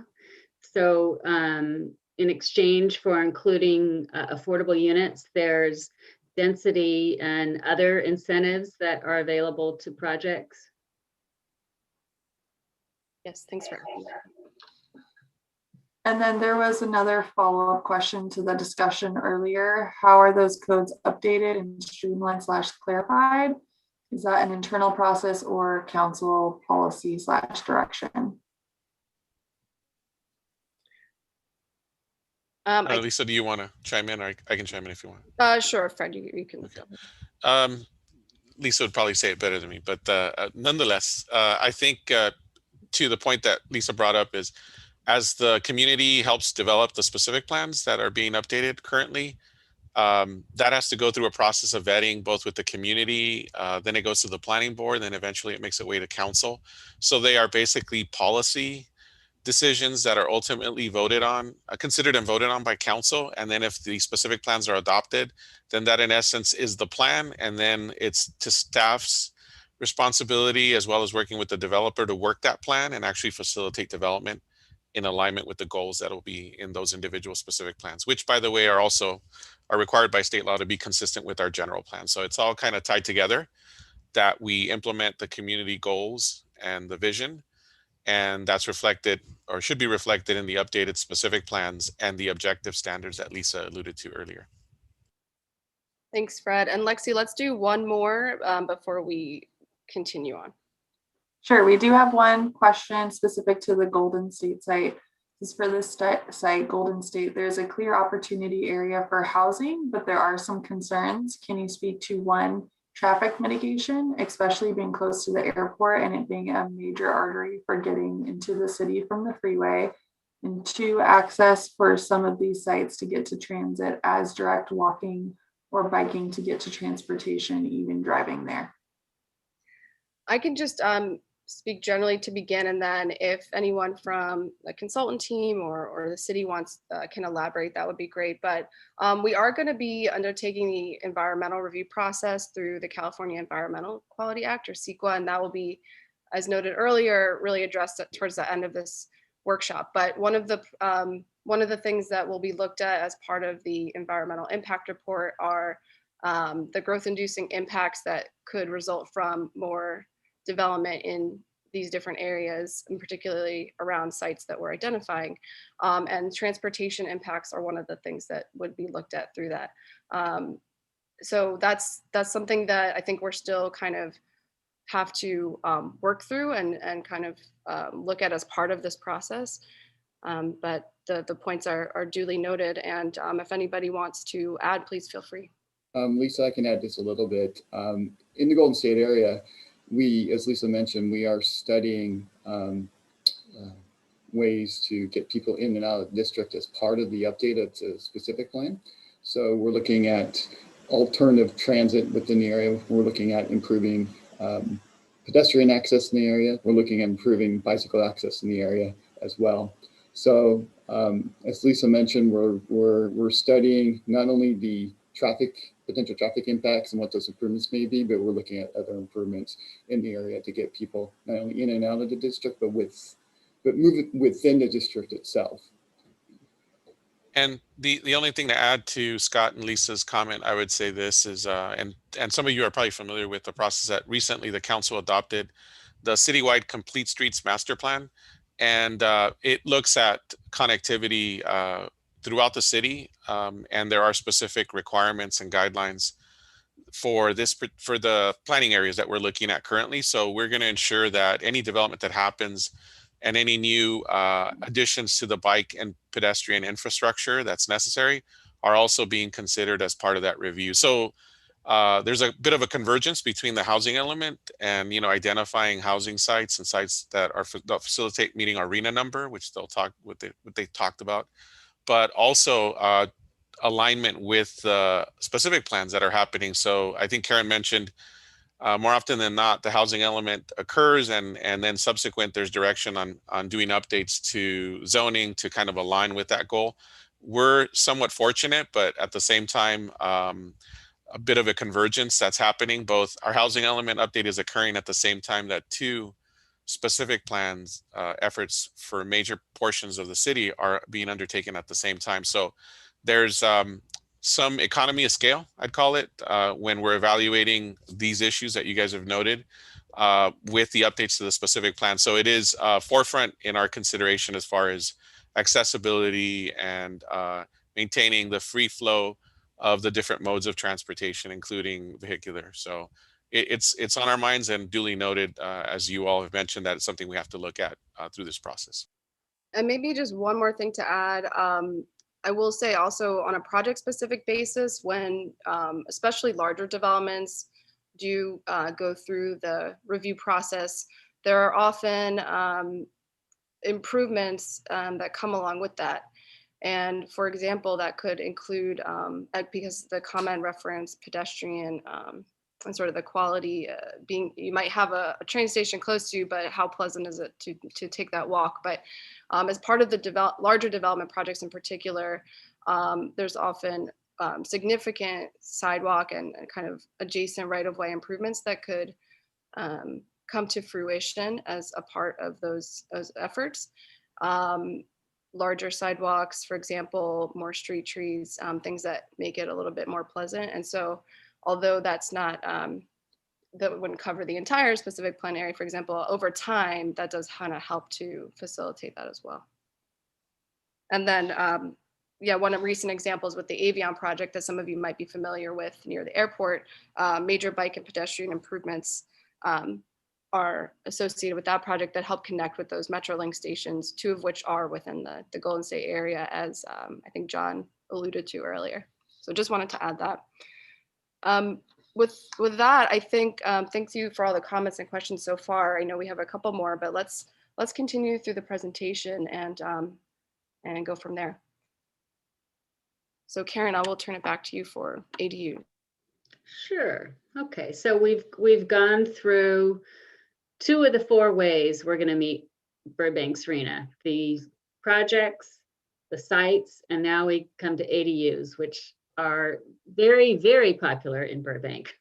So in exchange for including affordable units, there's density and other incentives that are available to projects. Yes, thanks for. And then there was another follow-up question to the discussion earlier. How are those codes updated and streamlined / clarified? Is that an internal process or council policy / direction? Lisa, do you want to chime in, or I can chime in if you want? Sure, Fred, you can. Okay. Lisa would probably say it better than me, but nonetheless, I think to the point that Lisa brought up is, as the community helps develop the specific plans that are being updated currently, that has to go through a process of vetting both with the community, then it goes to the planning board, then eventually it makes its way to council. So they are basically policy decisions that are ultimately voted on, considered and voted on by council. And then if the specific plans are adopted, then that in essence is the plan. And then it's to staff's responsibility, as well as working with the developer, to work that plan and actually facilitate development in alignment with the goals that will be in those individual specific plans, which, by the way, are required by state law to be consistent with our general plan. So it's all kind of tied together, that we implement the community goals and the vision, and that's reflected, or should be reflected, in the updated specific plans and the objective standards that Lisa alluded to earlier. Thanks, Fred. And Lexi, let's do one more before we continue on. Sure, we do have one question specific to the Golden State site. This is for this site, Golden State. There's a clear opportunity area for housing, but there are some concerns. Can you speak to one, traffic mitigation, especially being close to the airport and it being a major artery for getting into the city from the freeway? And two, access for some of these sites to get to transit as direct walking or biking to get to transportation, even driving there. I can just speak generally to begin, and then if anyone from the consultant team or the city wants can elaborate, that would be great. But we are going to be undertaking the environmental review process through the California Environmental Quality Act, or CEQA, and that will be, as noted earlier, really addressed towards the end of this workshop. But one of the things that will be looked at as part of the environmental impact report are the growth-inducing impacts that could result from more development in these different areas, and particularly around sites that we're identifying. And transportation impacts are one of the things that would be looked at through that. So that's something that I think we're still kind of have to work through and kind of look at as part of this process. But the points are duly noted. And if anybody wants to add, please feel free. Lisa, I can add just a little bit. In the Golden State area, we, as Lisa mentioned, we are studying ways to get people in and out of the district as part of the update of the specific plan. So we're looking at alternative transit within the area. We're looking at improving pedestrian access in the area. We're looking at improving bicycle access in the area as well. So as Lisa mentioned, we're studying not only the potential traffic impacts and what those improvements may be, but we're looking at other improvements in the area to get people not only in and out of the district, but move within the district itself. And the only thing to add to Scott and Lisa's comment, I would say this is, and some of you are probably familiar with the process, that recently the council adopted the citywide Complete Streets Master Plan. And it looks at connectivity throughout the city, and there are specific requirements and guidelines for the planning areas that we're looking at currently. So we're going to ensure that any development that happens and any new additions to the bike and pedestrian infrastructure that's necessary are also being considered as part of that review. So there's a bit of a convergence between the housing element and, identifying housing sites and sites that facilitate meeting our RHNA number, which they'll talk what they talked about, but also alignment with the specific plans that are happening. So I think Karen mentioned more often than not, the housing element occurs, and then subsequent there's direction on doing updates to zoning to kind of align with that goal. We're somewhat fortunate, but at the same time, a bit of a convergence that's happening. Both our housing element update is occurring at the same time that two specific plans efforts for major portions of the city are being undertaken at the same time. So there's some economy of scale, I'd call it, when we're evaluating these issues that you guys have noted with the updates to the specific plan. So it is forefront in our consideration as far as accessibility and maintaining the free flow of the different modes of transportation, including vehicular. So it's on our minds and duly noted, as you all have mentioned, that it's something we have to look at through this process. And maybe just one more thing to add. I will say also on a project specific basis, when especially larger developments do go through the review process, there are often improvements that come along with that. And for example, that could include, because the comment referenced pedestrian and sort of the quality being, you might have a train station close to you, but how pleasant is it to take that walk? But as part of the larger development projects in particular, there's often significant sidewalk and kind of adjacent right-of-way improvements that could come to fruition as a part of those efforts. Larger sidewalks, for example, more street trees, things that make it a little bit more pleasant. And so although that's not, that wouldn't cover the entire specific plan area, for example, over time, that does kind of help to facilitate that as well. And then, yeah, one of recent examples with the Avion project that some of you might be familiar with near the airport, major bike and pedestrian improvements are associated with that project that help connect with those Metrolink stations, 2 of which are within the Golden State area, as I think John alluded to earlier. So just wanted to add that. With that, I think, thank you for all the comments and questions so far. I know we have a couple more, but let's continue through the presentation and go from there. So Karen, I will turn it back to you for ADU. Sure. Okay, so we've gone through 2 of the 4 ways we're going to meet Burbank's RHNA: the projects, the sites, and now we come to ADUs, which are very, very popular in Burbank.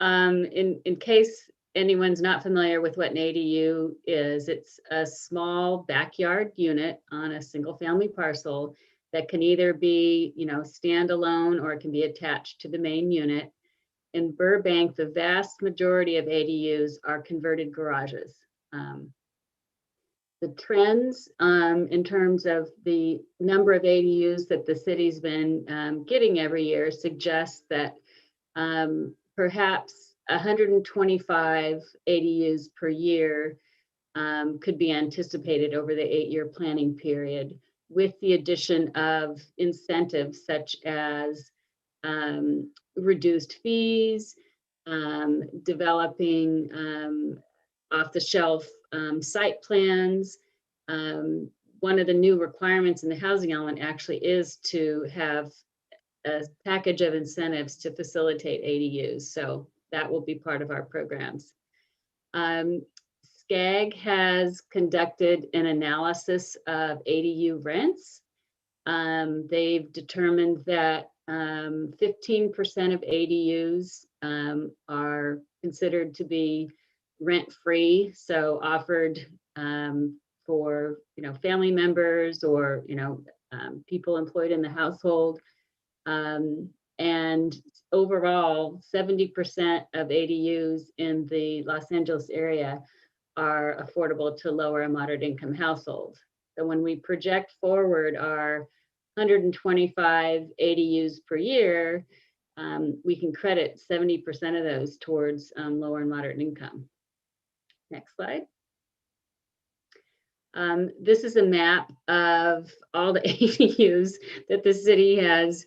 In case anyone's not familiar with what an ADU is, it's a small backyard unit on a single family parcel that can either be, standalone, or it can be attached to the main unit. In Burbank, the vast majority of ADUs are converted garages. The trends in terms of the number of ADUs that the city's been getting every year suggests that perhaps 125 ADUs per year could be anticipated over the 8-year planning period, with the addition of incentives such as reduced fees, developing off-the-shelf site plans. One of the new requirements in the housing element actually is to have a package of incentives to facilitate ADUs. So that will be part of our programs. SCAG has conducted an analysis of ADU rents. They've determined that 15% of ADUs are considered to be rent-free, so offered for family members or people employed in the household. And overall, 70% of ADUs in the Los Angeles area are affordable to lower and moderate income households. So when we project forward our 125 ADUs per year, we can credit 70% of those towards lower and moderate income. Next slide. This is a map of all the ADUs that the city has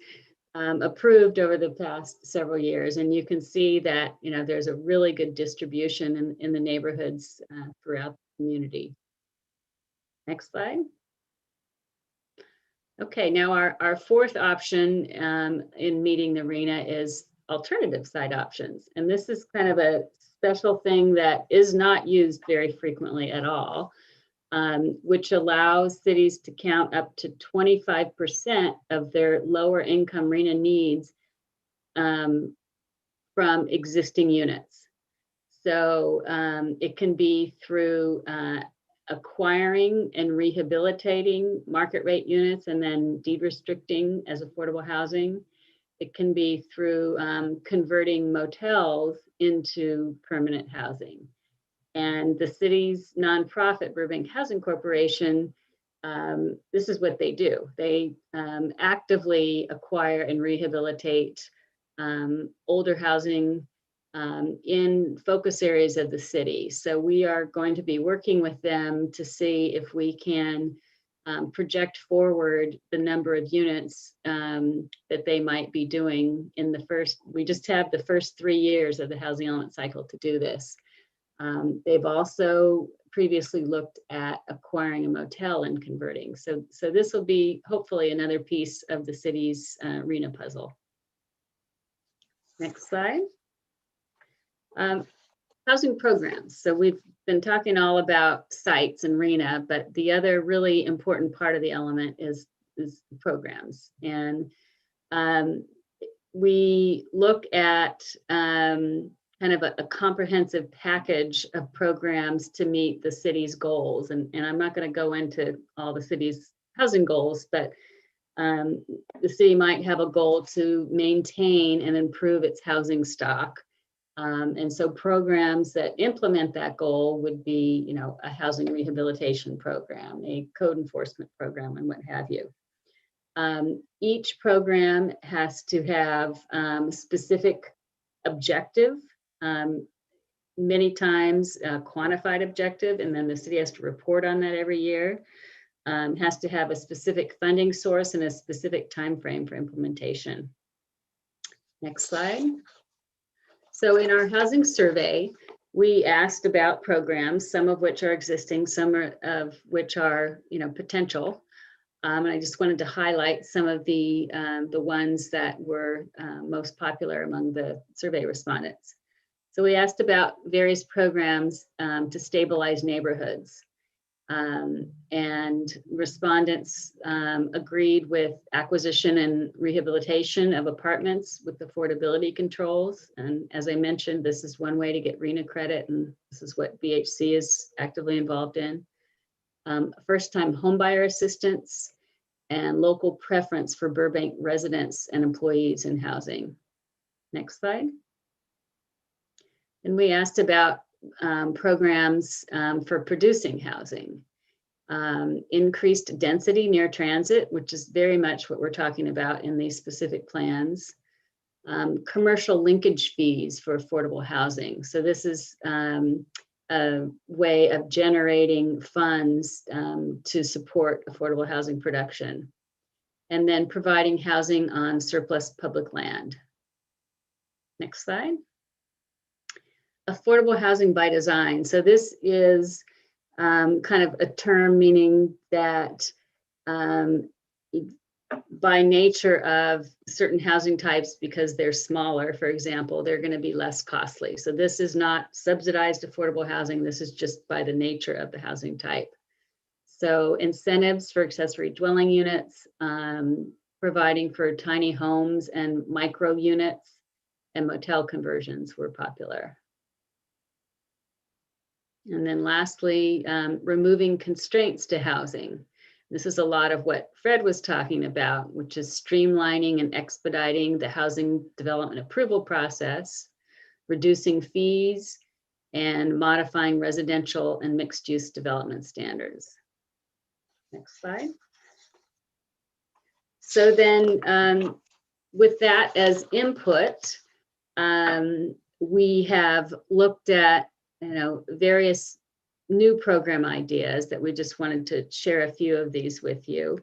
approved over the past several years. And you can see that, there's a really good distribution in the neighborhoods throughout the community. Next slide. Okay, now our 4th option in meeting the RHNA is alternative site options. And this is kind of a special thing that is not used very frequently at all, which allows cities to count up to 25% of their lower income RHNA needs from existing units. So it can be through acquiring and rehabilitating market rate units and then deed restricting as affordable housing. It can be through converting motels into permanent housing. And the city's nonprofit, Burbank Housing Corporation, this is what they do. They actively acquire and rehabilitate older housing in focus areas of the city. So we are going to be working with them to see if we can project forward the number of units that they might be doing in the first, we just have the first 3 years of the housing element cycle to do this. They've also previously looked at acquiring a motel and converting. So this will be hopefully another piece of the city's RHNA puzzle. Next slide. Housing programs. So we've been talking all about sites and RHNA, but the other really important part of the element is programs. And we look at kind of a comprehensive package of programs to meet the city's goals. And I'm not going to go into all the city's housing goals, but the city might have a goal to maintain and improve its housing stock. And so programs that implement that goal would be, you know, a housing rehabilitation program, a code enforcement program, and what have you. Each program has to have specific objective, many times quantified objective, and then the city has to report on that every year. Has to have a specific funding source and a specific time frame for implementation. Next slide. So in our housing survey, we asked about programs, some of which are existing, some of which are, you know, potential. And I just wanted to highlight some of the ones that were most popular among the survey respondents. So we asked about various programs to stabilize neighborhoods. And respondents agreed with acquisition and rehabilitation of apartments with affordability controls. And as I mentioned, this is one way to get RHNA credit, and this is what BHC is actively involved in. First-time homebuyer assistance and local preference for Burbank residents and employees in housing. Next slide. And we asked about programs for producing housing, increased density near transit, which is very much what we're talking about in these specific plans, commercial linkage fees for affordable housing. So this is a way of generating funds to support affordable housing production, and then providing housing on surplus public land. Next slide. Affordable housing by design. So this is kind of a term meaning that by nature of certain housing types, because they're smaller, for example, they're going to be less costly. So this is not subsidized affordable housing. This is just by the nature of the housing type. So incentives for accessory dwelling units, providing for tiny homes and micro units, and motel conversions were popular. And then lastly, removing constraints to housing. This is a lot of what Fred was talking about, which is streamlining and expediting the housing development approval process, reducing fees, and modifying residential and mixed use development standards. Next slide. So then with that as input, we have looked at various new program ideas that we just wanted to share a few of these with you.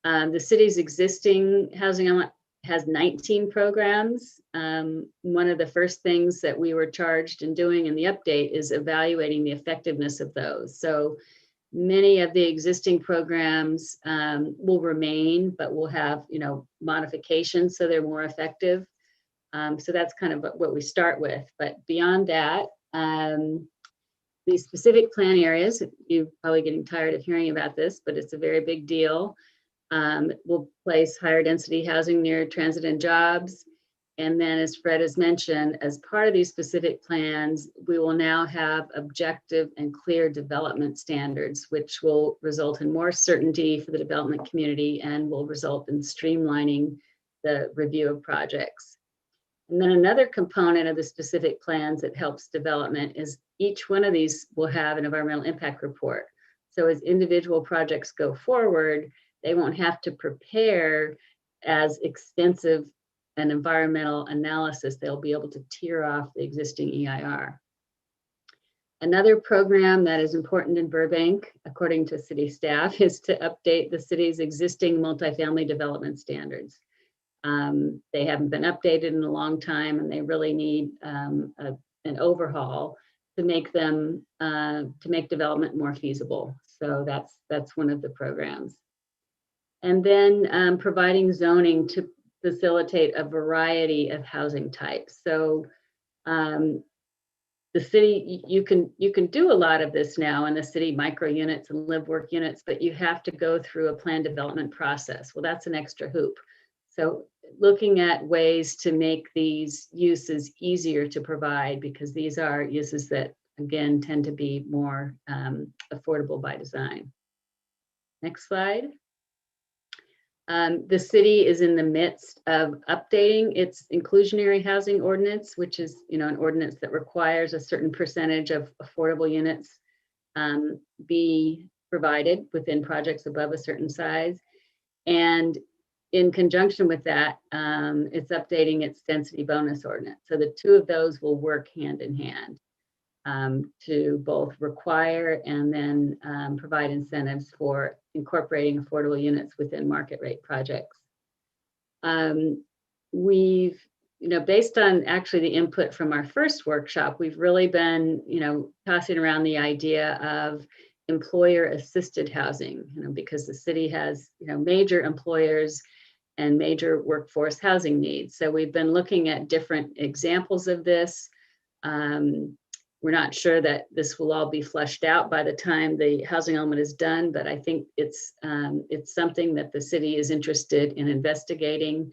The city's existing housing element has 19 programs. One of the first things that we were charged in doing in the update is evaluating the effectiveness of those. So many of the existing programs will remain, but will have modifications so they're more effective. So that's kind of what we start with. But beyond that, these specific plan areas, you're probably getting tired of hearing about this, but it's a very big deal. We'll place higher density housing near transit and jobs, And then, as Fred has mentioned, as part of these specific plans, we will now have objective and clear development standards, which will result in more certainty for the development community and will result in streamlining the review of projects. And then another component of the specific plans that helps development is each one of these will have an environmental impact report. So as individual projects go forward, they won't have to prepare as extensive an environmental analysis. They'll be able to tier off the existing EIR. Another program that is important in Burbank, according to city staff, is to update the city's existing multifamily development standards. They haven't been updated in a long time, and they really need an overhaul to make them to make development more feasible. So that's one of the programs. And then providing zoning to facilitate a variety of housing types. So the city, you can do a lot of this now in the city, micro units and live work units, but you have to go through a plan development process. Well, that's an extra hoop. So looking at ways to make these uses easier to provide, because these are uses that, again, tend to be more affordable by design. Next slide. The city is in the midst of updating its inclusionary housing ordinance, which is, an ordinance that requires a certain percentage of affordable units be provided within projects above a certain size. And in conjunction with that, it's updating its density bonus ordinance. So the two of those will work hand in hand to both require and then provide incentives for incorporating affordable units within market rate projects. We've, based on actually the input from our first workshop, we've really been, tossing around the idea of employer assisted housing, because the city has, major employers and major workforce housing needs. So we've been looking at different examples of this. We're not sure that this will all be fleshed out by the time the housing element is done, but I think it's something that the city is interested in investigating.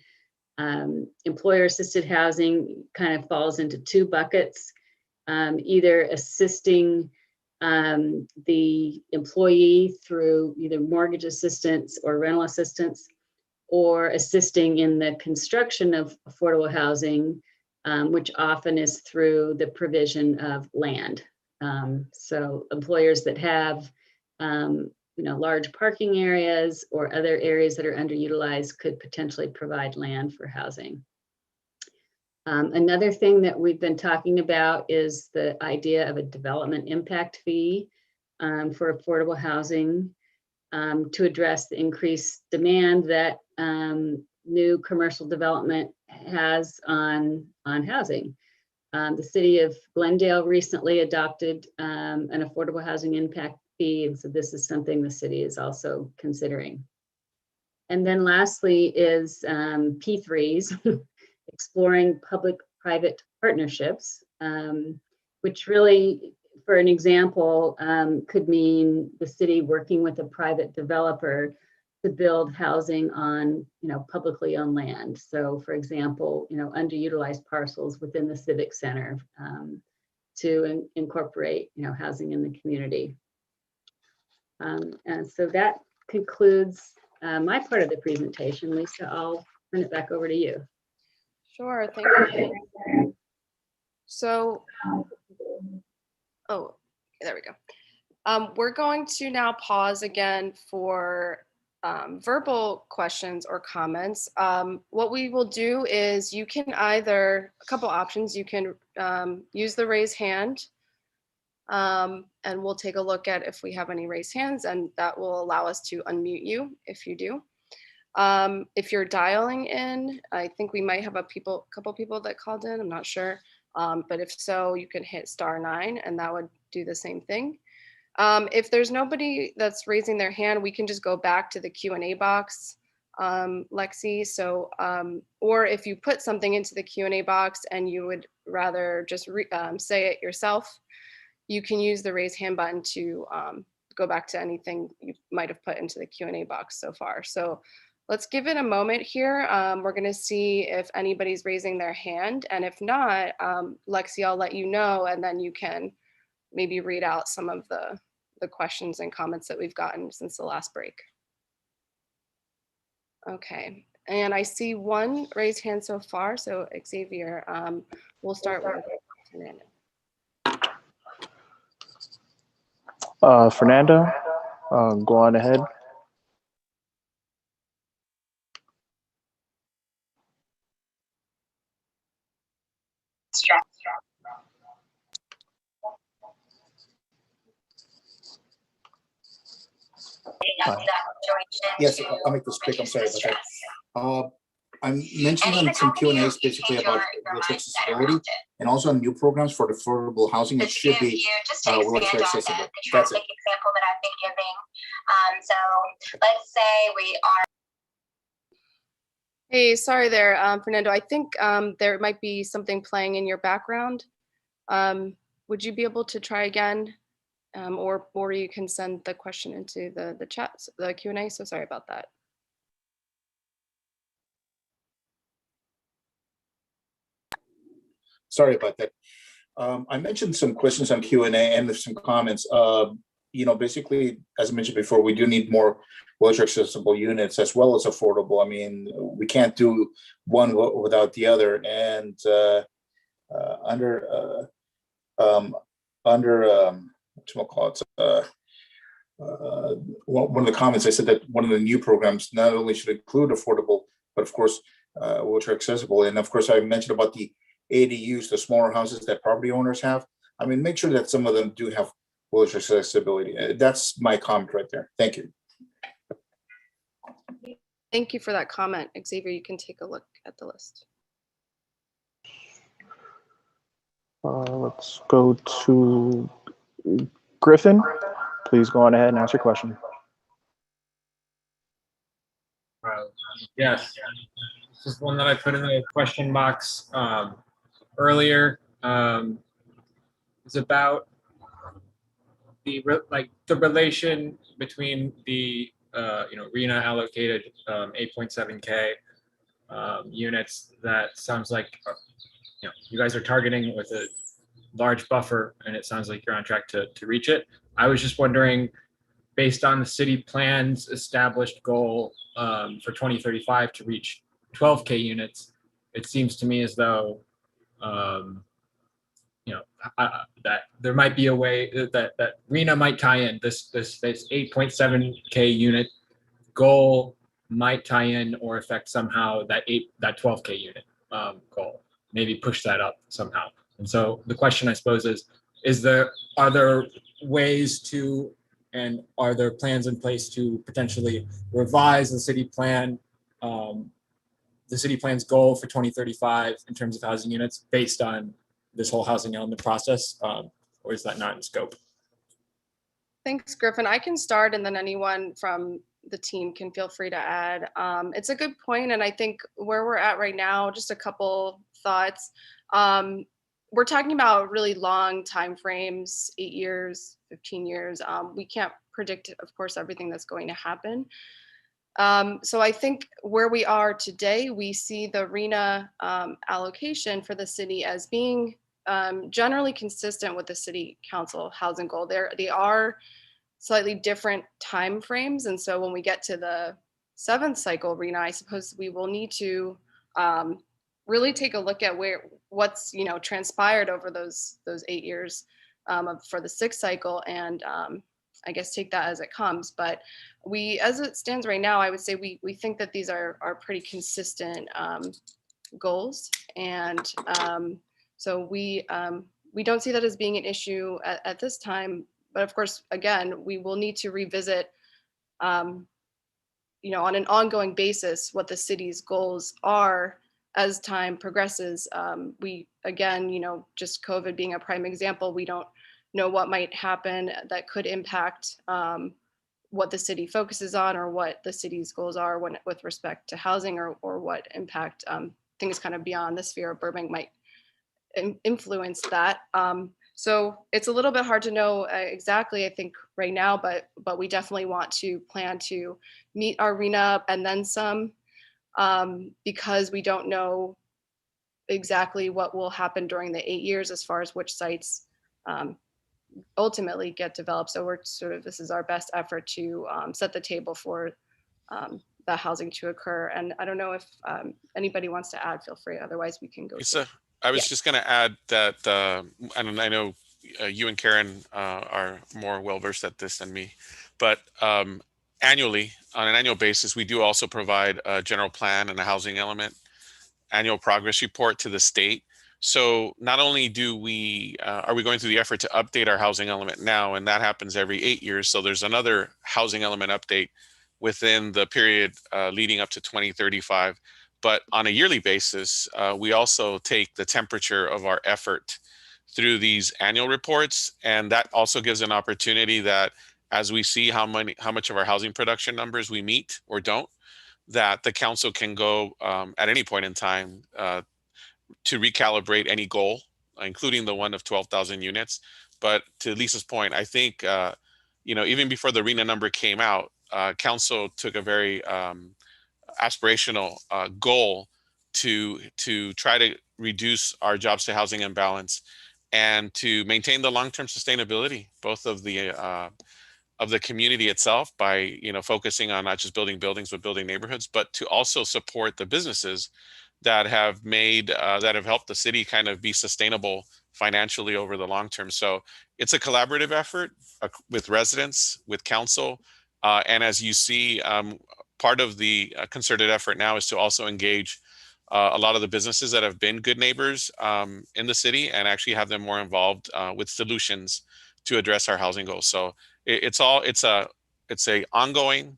Employer-assisted housing kind of falls into two buckets, either assisting the employee through either mortgage assistance or rental assistance, or assisting in the construction of affordable housing, which often is through the provision of land. So employers that have, large parking areas or other areas that are underutilized could potentially provide land for housing. Another thing that we've been talking about is the idea of a development impact fee for affordable housing to address the increased demand that new commercial development has on housing. The city of Glendale recently adopted an affordable housing impact fee, and so this is something the city is also considering. And then lastly is P3s, exploring public-private partnerships, which really, for an example, could mean the city working with a private developer to build housing on, publicly owned land. So, for example, underutilized parcels within the civic center to incorporate, housing in the community. And so that concludes my part of the presentation. Lisa, I'll turn it back over to you. Sure, thank you. So, there we go. We're going to now pause again for verbal questions or comments. What we will do is you can either, a couple options, you can use the raise hand and we'll take a look at if we have any raised hands, and that will allow us to unmute you if you do. If you're dialing in, I think we might have a couple people that called in, I'm not sure. But if so, you can hit *9 and that would do the same thing. If there's nobody that's raising their hand, we can just go back to the Q&A box, Lexi. So, or if you put something into the Q&A box and you would rather just say it yourself, you can use the raise hand button to go back to anything you might have put into the Q&A box so far. So let's give it a moment here. We're going to see if anybody's raising their hand. And if not, Lexi, I'll let you know, and then you can maybe read out some of the questions and comments that we've gotten since the last break. Okay, and I see one raised hand so far. So Xavier, we'll start with Fernando. Fernando, go on ahead. Yes, I'll make this quick. I'm sorry about that. I'm mentioning some Q&As basically about wheelchair accessibility and also on new programs for affordable housing. It should be wheelchair accessible. That's it. Example that I've been giving. So let's say we are. Hey, sorry there, Fernando. I think there might be something playing in your background. Would you be able to try again? Or you can send the question into the chat, the Q&A. So sorry about that. Sorry about that. I mentioned some questions on Q&A and some comments. Basically, as I mentioned before, we do need more wheelchair accessible units as well as affordable. I mean, we can't do one without the other. And one of the comments, I said that one of the new programs not only should include affordable, but of course, wheelchair accessible. And of course, I mentioned about the ADUs, the smaller houses that property owners have. I mean, make sure that some of them do have wheelchair accessibility. That's my comment right there. Thank you. Thank you for that comment. Xavier, you can take a look at the list. Let's go to Griffin. Please go on ahead and ask your question. Yes, this is one that I put in the question box earlier. It's about the relation between the RHNA allocated 8.7K units. That sounds like you guys are targeting with a large buffer, and it sounds like you're on track to reach it. I was just wondering, based on the city plan's established goal for 2035 to reach 12K units, it seems to me as though that there might be a way that RHNA might tie in this 8.7K unit goal might tie in or affect somehow that 12K unit goal, maybe push that up somehow. And so the question, I suppose, are there ways to, and are there plans in place to potentially revise the city plan, the city plan's goal for 2035 in terms of housing units based on this whole housing element process, or is that not in scope? Thanks, Griffin. I can start, and then anyone from the team can feel free to add. It's a good point, and I think where we're at right now, just a couple thoughts. We're talking about really long time frames, 8 years, 15 years. We can't predict, of course, everything that's going to happen. So I think where we are today, we see the RHNA allocation for the city as being generally consistent with the city council housing goal. They are slightly different time frames. And so when we get to the 7th cycle RHNA, I suppose we will need to really take a look at what's transpired over those 8 years for the 6th cycle, and I guess take that as it comes. But as it stands right now, I would say we think that these are pretty consistent goals, and so we don't see that as being an issue at this time. But of course, again, we will need to revisit on an ongoing basis what the city's goals are as time progresses. Just COVID being a prime example, we don't know what might happen that could impact what the city focuses on, or what the city's goals are with respect to housing, or what impact things kind of beyond the sphere of Burbank might influence that. So it's a little bit hard to know exactly, I think, right now, but we definitely want to plan to meet our RHNA and then some, because we don't know exactly what will happen during the 8 years as far as which sites ultimately get developed. So we're sort of, this is our best effort to set the table for the housing to occur. And I don't know if anybody wants to add, feel free. Otherwise we can go. I was just going to add that, and I know you and Karen are more well-versed at this than me, but annually, on an annual basis, we do also provide a general plan and a housing element annual progress report to the state. So not only do we, are we going through the effort to update our housing element now, and that happens every 8 years. So there's another housing element update within the period leading up to 2035. But on a yearly basis, we also take the temperature of our effort through these annual reports. And that also gives an opportunity that as we see how much of our housing production numbers we meet or don't, that the council can go at any point in time to recalibrate any goal, including the one of 12,000 units. But to Lisa's point, I think, even before the RHNA number came out, council took a very aspirational goal to try to reduce our jobs to housing imbalance and to maintain the long-term sustainability, both of the community itself by focusing on not just building buildings but building neighborhoods, but to also support the businesses that have helped the city kind of be sustainable financially over the long term. So it's a collaborative effort with residents, with council, and as you see, part of the concerted effort now is to also engage a lot of the businesses that have been good neighbors in the city and actually have them more involved with solutions to address our housing goals. So it's a ongoing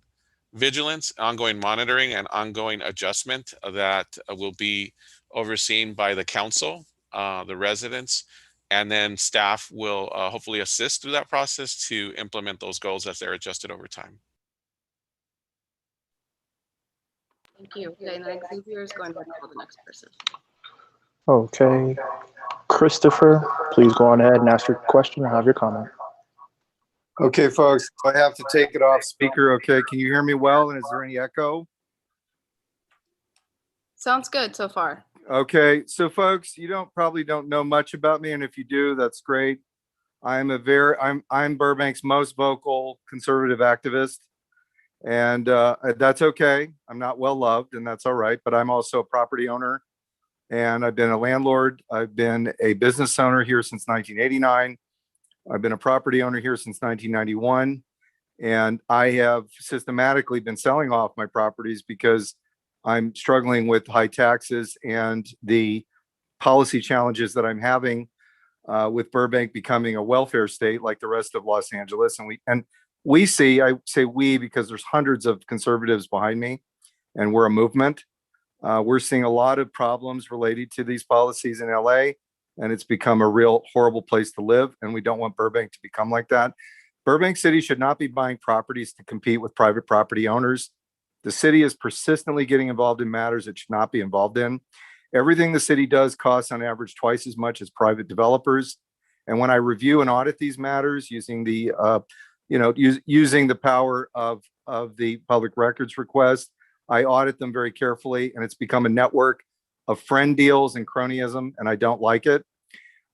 vigilance, ongoing monitoring, and ongoing adjustment that will be overseen by the council, the residents, and then staff will hopefully assist through that process to implement those goals as they're adjusted over time. Thank you. Okay, and then Xavier is going to call the next person. Okay. Christopher, please go on ahead and ask your question or have your comment. Okay, folks, I have to take it off speaker. Okay, can you hear me well? And is there any echo? Sounds good so far. Okay, so folks, you probably don't know much about me, and if you do, that's great. I'm Burbank's most vocal conservative activist, and that's okay. I'm not well loved, and that's all right. But I'm also a property owner, and I've been a landlord. I've been a business owner here since 1989. I've been a property owner here since 1991, and I have systematically been selling off my properties because I'm struggling with high taxes and the policy challenges that I'm having with Burbank becoming a welfare state like the rest of Los Angeles. And I say we because there's hundreds of conservatives behind me, and we're a movement. We're seeing a lot of problems related to these policies in LA, and it's become a real horrible place to live, and we don't want Burbank to become like that. Burbank City should not be buying properties to compete with private property owners. The city is persistently getting involved in matters it should not be involved in. Everything the city does costs on average twice as much as private developers. And when I review and audit these matters using the using the power of the public records request, I audit them very carefully, and it's become a network of friend deals and cronyism, and I don't like it.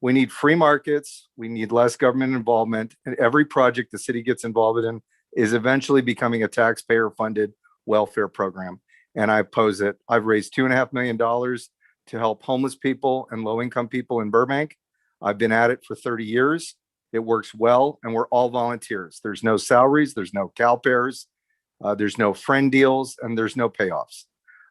We need free markets. We need less government involvement, and every project the city gets involved in is eventually becoming a taxpayer-funded welfare program, and I oppose it. I've raised $2.5 million to help homeless people and low-income people in Burbank. I've been at it for 30 years. It works well, and we're all volunteers. There's no salaries, there's no CalPairs, there's no friend deals, and there's no payoffs.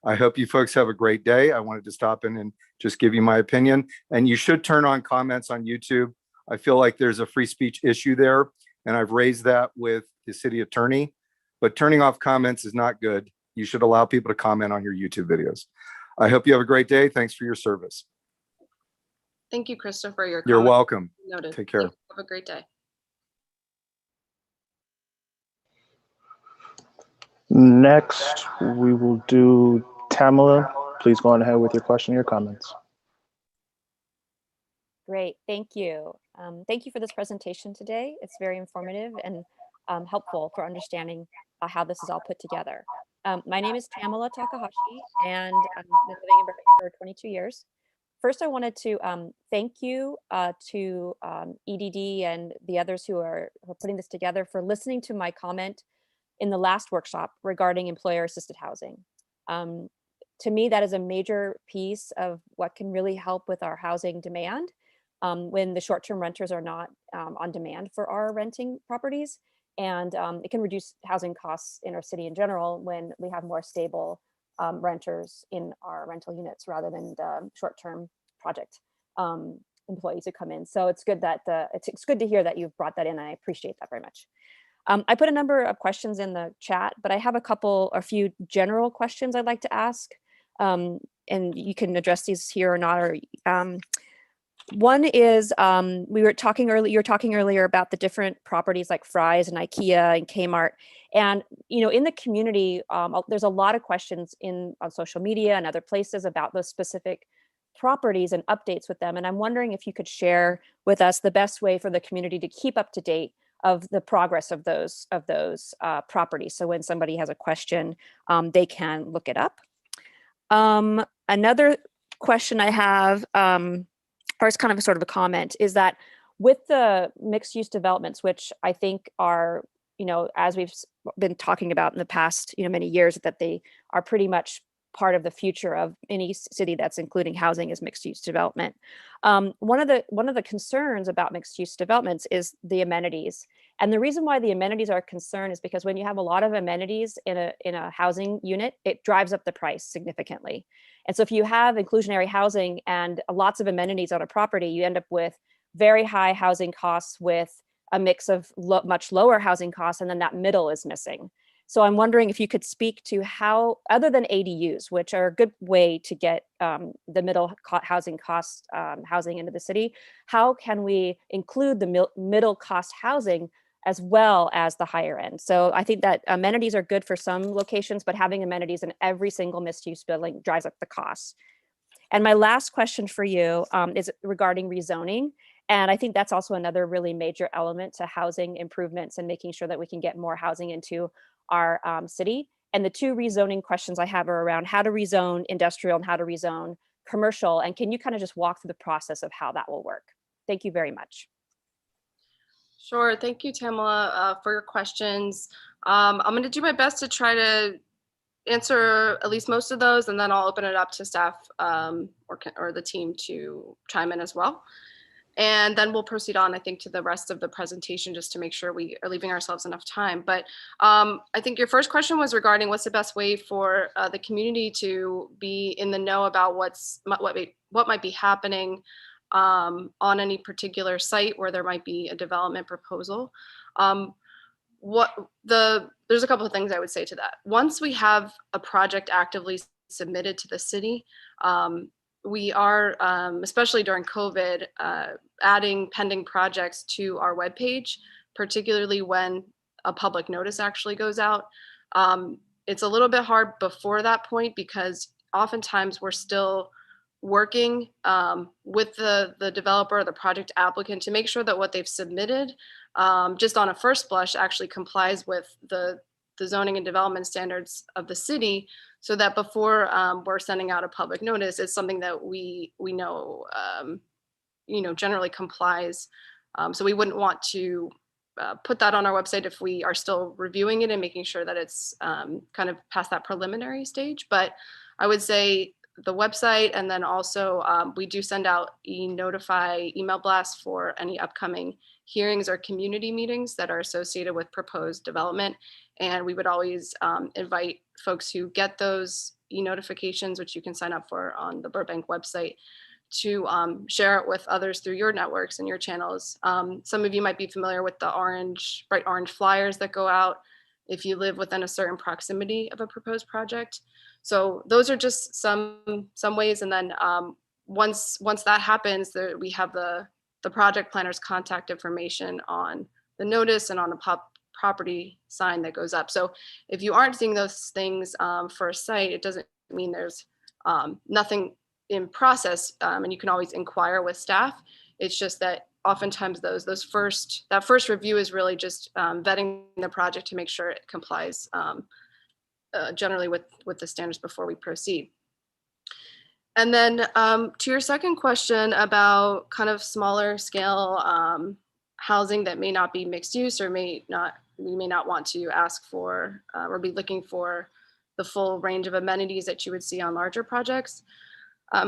I hope you folks have a great day. I wanted to stop in and just give you my opinion. And you should turn on comments on YouTube. I feel like there's a free speech issue there, and I've raised that with the city attorney. But turning off comments is not good. You should allow people to comment on your YouTube videos. I hope you have a great day. Thanks for your service. Thank you, Christopher. You're welcome. Noted. Take care. Have a great day. Next, we will do Tamala. Please go on ahead with your question or your comments. Great, thank you. Thank you for this presentation today. It's very informative and helpful for understanding how this is all put together. My name is Tamala Takahashi, and I've been living in Berkeley for 22 years. First, I wanted to thank you to EDD and the others who are putting this together for listening to my comment in the last workshop regarding employer-assisted housing. To me, that is a major piece of what can really help with our housing demand when the short-term renters are not on demand for our renting properties. And it can reduce housing costs in our city in general when we have more stable renters in our rental units rather than the short-term project employees who come in. So it's good that it's good to hear that you've brought that in. I appreciate that very much. I put a number of questions in the chat, but I have a few general questions I'd like to ask, and you can address these here or not. Or one is you were talking earlier about the different properties like Fry's and IKEA and Kmart, and in the community there's a lot of questions on social media and other places about those specific properties and updates with them. And I'm wondering if you could share with us the best way for the community to keep up to date of the progress of those properties. So when somebody has a question, they can look it up. Another question I have, or it's kind of a sort of a comment, is that with the mixed use developments, which I think are, as we've been talking about in the past, many years, that they are pretty much part of the future of any city that's including housing as mixed use development. One of the concerns about mixed use developments is the amenities. And the reason why the amenities are a concern is because when you have a lot of amenities in a housing unit, it drives up the price significantly. And so if you have inclusionary housing and lots of amenities on a property, you end up with very high housing costs with a mix of much lower housing costs, and then that middle is missing. So I'm wondering if you could speak to how, other than ADUs, which are a good way to get the middle housing cost housing into the city, how can we include the middle cost housing as well as the higher end? So I think that amenities are good for some locations, but having amenities in every single mixed use building drives up the costs. And my last question for you is regarding rezoning. And I think that's also another really major element to housing improvements and making sure that we can get more housing into our city. And the two rezoning questions I have are around how to rezone industrial and how to rezone commercial. And can you kind of just walk through the process of how that will work? Thank you very much. Sure. Thank you, Tamala, for your questions. I'm going to do my best to try to answer at least most of those, and then I'll open it up to staff or the team to chime in as well. And then we'll proceed on, I think, to the rest of the presentation just to make sure we are leaving ourselves enough time. But I think your first question was regarding what's the best way for the community to be in the know about what might be happening on any particular site where there might be a development proposal. There's a couple of things I would say to that. Once we have a project actively submitted to the city, we are, especially during COVID, adding pending projects to our webpage, particularly when a public notice actually goes out. It's a little bit hard before that point because oftentimes we're still working with the developer or the project applicant to make sure that what they've submitted, just on a first blush, actually complies with the zoning and development standards of the city, so that before we're sending out a public notice, it's something that we know generally complies. So we wouldn't want to put that on our website if we are still reviewing it and making sure that it's kind of past that preliminary stage. But I would say the website, and then also we do send out e-notify email blasts for any upcoming hearings or community meetings that are associated with proposed development. And we would always invite folks who get those e-notifications, which you can sign up for on the Burbank website, to share it with others through your networks and your channels. Some of you might be familiar with the bright orange flyers that go out if you live within a certain proximity of a proposed project. So those are just some ways. And then once that happens, we have the project planner's contact information on the notice and on the property sign that goes up. So if you aren't seeing those things for a site, it doesn't mean there's nothing in process, and you can always inquire with staff. It's just that oftentimes that first review is really just vetting the project to make sure it complies generally with the standards before we proceed. And then to your second question about kind of smaller scale housing that may not be mixed use or we may not want to ask for or be looking for the full range of amenities that you would see on larger projects.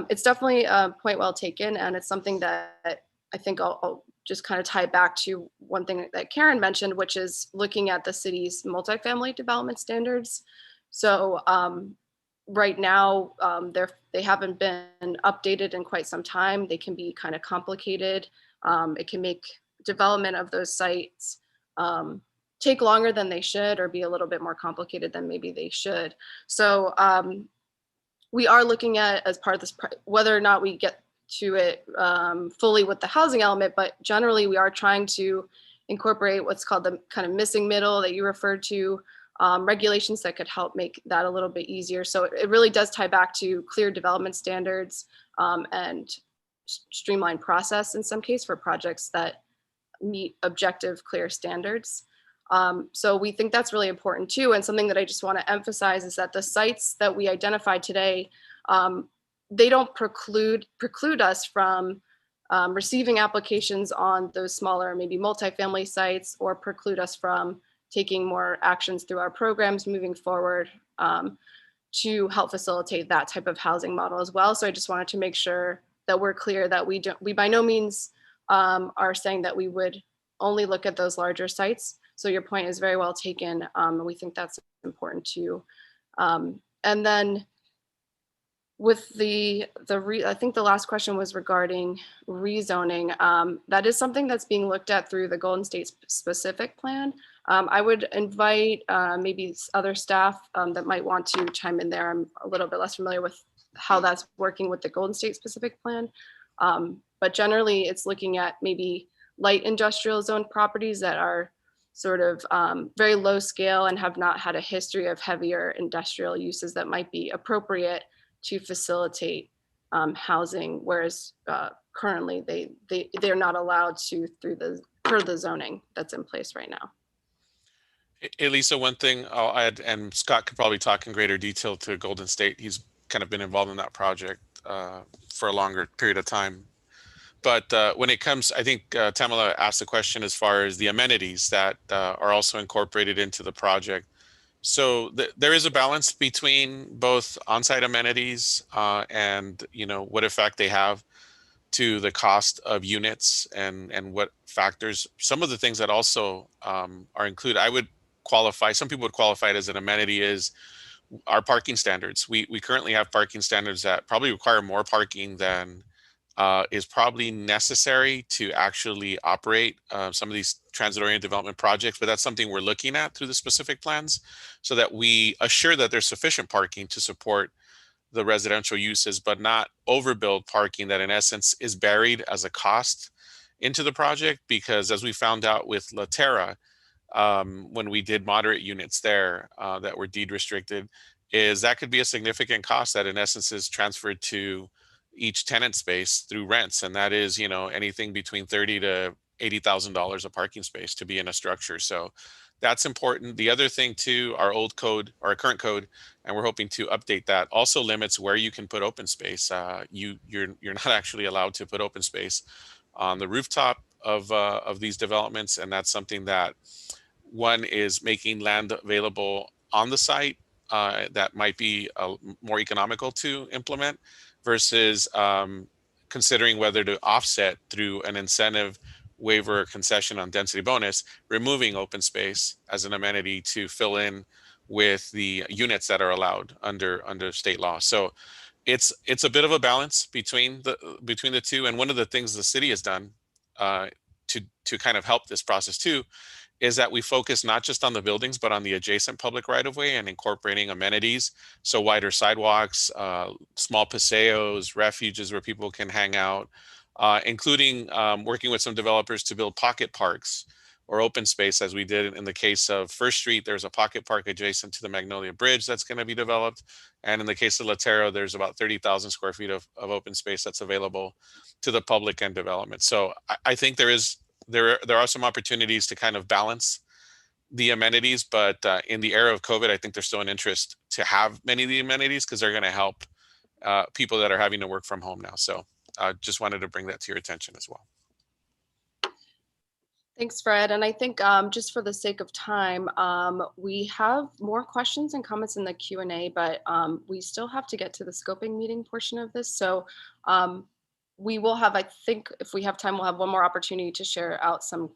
It's definitely a point well taken, and it's something that I think I'll just kind of tie back to one thing that Karen mentioned, which is looking at the city's multifamily development standards. So right now, they haven't been updated in quite some time. They can be kind of complicated. It can make development of those sites take longer than they should, or be a little bit more complicated than maybe they should. So we are looking at, as part of this, whether or not we get to it fully with the housing element, but generally we are trying to incorporate what's called the kind of missing middle that you referred to, regulations that could help make that a little bit easier. So it really does tie back to clear development standards and streamlined process in some case for projects that meet objective, clear standards. So we think that's really important too. And something that I just want to emphasize is that the sites that we identified today, they don't preclude us from receiving applications on those smaller, maybe multifamily sites, or preclude us from taking more actions through our programs moving forward to help facilitate that type of housing model as well. So I just wanted to make sure that we're clear that we by no means are saying that we would only look at those larger sites. So your point is very well taken. And we think that's important too. And then with I think the last question was regarding rezoning. That is something that's being looked at through the Golden State specific plan. I would invite maybe other staff that might want to chime in there. I'm a little bit less familiar with how that's working with the Golden State specific plan. But generally it's looking at maybe light industrial zone properties that are sort of very low scale and have not had a history of heavier industrial uses that might be appropriate to facilitate housing, whereas currently they're not allowed to per the zoning that's in place right now. Elisa, one thing I'll add, and Scott could probably talk in greater detail to Golden State. He's kind of been involved in that project for a longer period of time. But when it comes, I think Tamala asked the question as far as the amenities that are also incorporated into the project. So there is a balance between both on-site amenities and what effect they have to the cost of units and what factors. Some of the things that also are included, I would qualify, some people would qualify it as an amenity, is our parking standards. We currently have parking standards that probably require more parking than is probably necessary to actually operate some of these transit-oriented development projects, but that's something we're looking at through the specific plans so that we assure that there's sufficient parking to support the residential uses, but not overbuild parking that in essence is buried as a cost into the project. Because as we found out with La Terra, when we did moderate units there that were deed restricted, is that could be a significant cost that in essence is transferred to each tenant space through rents. And that is, anything between $30,000 to $80,000 a parking space to be in a structure. So that's important. The other thing too, our old code or our current code, and we're hoping to update that, also limits where you can put open space. You're not actually allowed to put open space on the rooftop of these developments. And that's something that one is making land available on the site that might be more economical to implement, versus considering whether to offset through an incentive waiver or concession on density bonus, removing open space as an amenity to fill in with the units that are allowed under state law. So it's a bit of a balance between the two. And one of the things the city has done to kind of help this process too is that we focus not just on the buildings, but on the adjacent public right of way and incorporating amenities. So wider sidewalks, small paseos, refuges where people can hang out, including working with some developers to build pocket parks or open space, as we did in the case of First Street. There's a pocket park adjacent to the Magnolia Bridge that's going to be developed. And in the case of Latero, there's about 30,000 square feet of open space that's available to the public and development. So I think there are some opportunities to kind of balance the amenities, but in the era of COVID, I think there's still an interest to have many of the amenities because they're going to help people that are having to work from home now. So just wanted to bring that to your attention as well. Thanks, Fred. And I think just for the sake of time, we have more questions and comments in the Q&A, but we still have to get to the scoping meeting portion of this. So we will have, I think if we have time, we'll have one more opportunity to share out some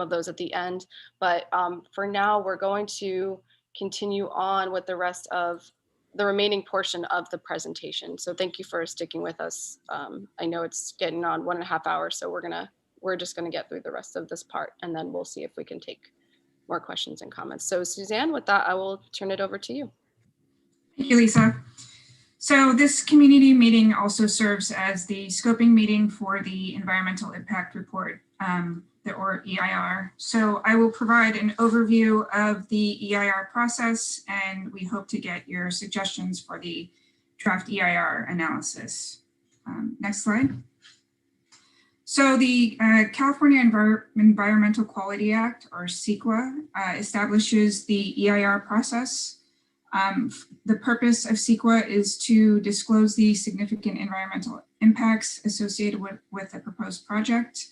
of those at the end. But for now, we're going to continue on with the rest of the remaining portion of the presentation. So thank you for sticking with us. I know it's getting on 1.5 hours, so we're just going to get through the rest of this part, and then we'll see if we can take more questions and comments. So Suzanne, with that, I will turn it over to you. Thank you, Lisa. So this community meeting also serves as the scoping meeting for the Environmental Impact Report, or EIR. So I will provide an overview of the EIR process, and we hope to get your suggestions for the draft EIR analysis. Next slide. So the California Environmental Quality Act, or CEQA, establishes the EIR process. The purpose of CEQA is to disclose the significant environmental impacts associated with a proposed project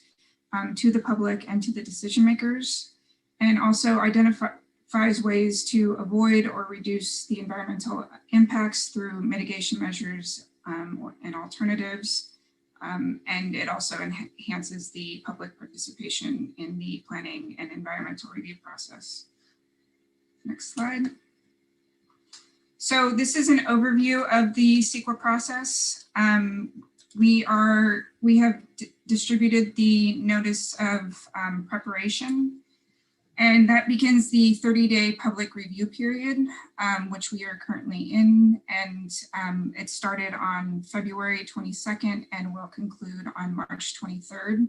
to the public and to the decision makers, and also identifies ways to avoid or reduce the environmental impacts through mitigation measures and alternatives. And it also enhances the public participation in the planning and environmental review process. Next slide. So this is an overview of the CEQA process. We have distributed the notice of preparation, and that begins the 30-day public review period, which we are currently in. And it started on February 22nd and will conclude on March 23rd.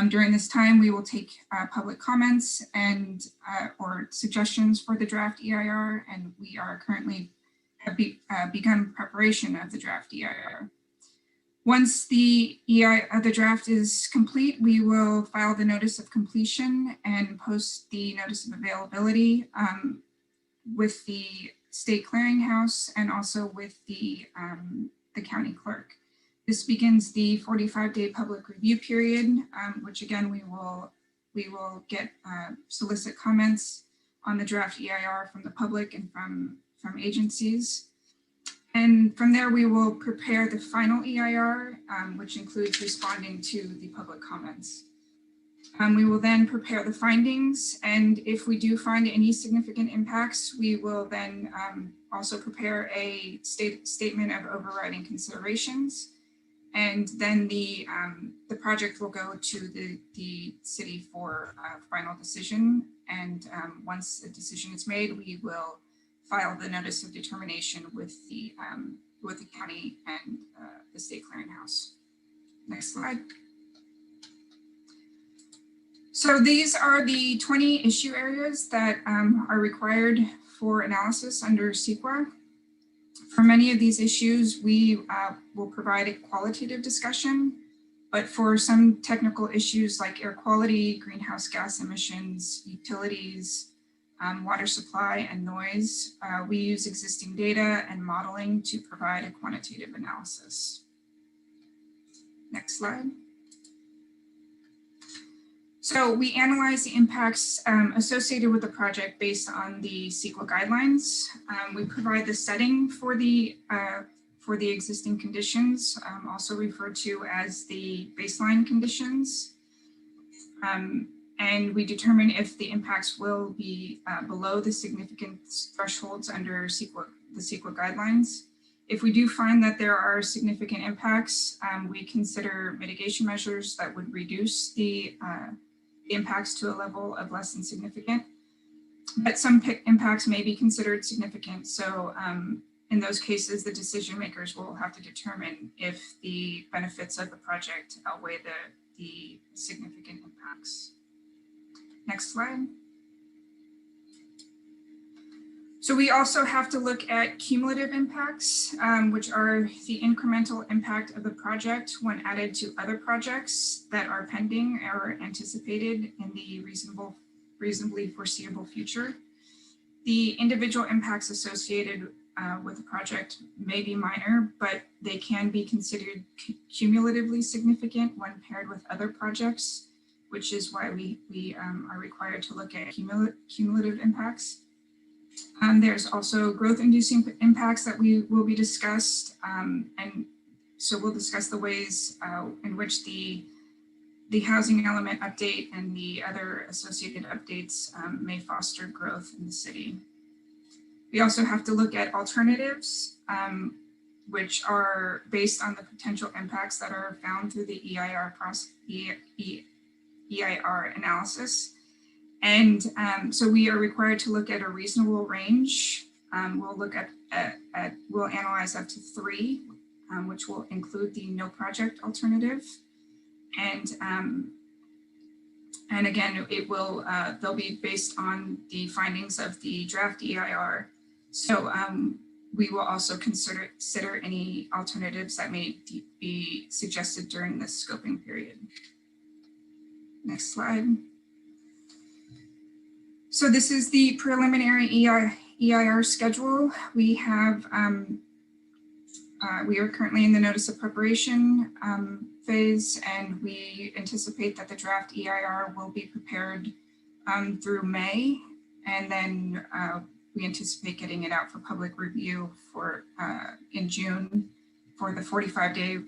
During this time, we will take public comments and or suggestions for the draft EIR, and we are currently begun preparation of the draft EIR. Once the draft is complete, we will file the notice of completion and post the notice of availability with the state clearinghouse and also with the county clerk. This begins the 45-day public review period, which again, we will get solicit comments on the draft EIR from the public and from agencies. And from there, we will prepare the final EIR, which includes responding to the public comments. We will then prepare the findings, and if we do find any significant impacts, we will then also prepare a statement of overriding considerations. And then the project will go to the city for a final decision. And once a decision is made, we will file the notice of determination with the county and the state clearinghouse. Next slide. So these are the 20 issue areas that are required for analysis under CEQA. For many of these issues, we will provide a qualitative discussion, but for some technical issues like air quality, greenhouse gas emissions, utilities, water supply, and noise, we use existing data and modeling to provide a quantitative analysis. Next slide. So we analyze the impacts associated with the project based on the CEQA guidelines. We provide the setting for the existing conditions, also referred to as the baseline conditions. And we determine if the impacts will be below the significance thresholds under the CEQA guidelines. If we do find that there are significant impacts, we consider mitigation measures that would reduce the impacts to a level of less than significant. But some impacts may be considered significant. So in those cases, the decision makers will have to determine if the benefits of the project outweigh the significant impacts. Next slide. So we also have to look at cumulative impacts, which are the incremental impact of the project when added to other projects that are pending or anticipated in the reasonably foreseeable future. The individual impacts associated with the project may be minor, but they can be considered cumulatively significant when paired with other projects, which is why we are required to look at cumulative impacts. There's also growth-inducing impacts that will be discussed, and so we'll discuss the ways in which the housing element update and the other associated updates may foster growth in the city. We also have to look at alternatives, which are based on the potential impacts that are found through the EIR analysis. And so we are required to look at a reasonable range. We'll look at we'll analyze up to 3, which will include the no project alternative. And again, it will they'll be based on the findings of the draft EIR. So we will also consider any alternatives that may be suggested during this scoping period. Next slide. So this is the preliminary EIR schedule. We have, we are currently in the notice of preparation phase, and we anticipate that the draft EIR will be prepared through May, and then we anticipate getting it out for public review for in June for the 45-day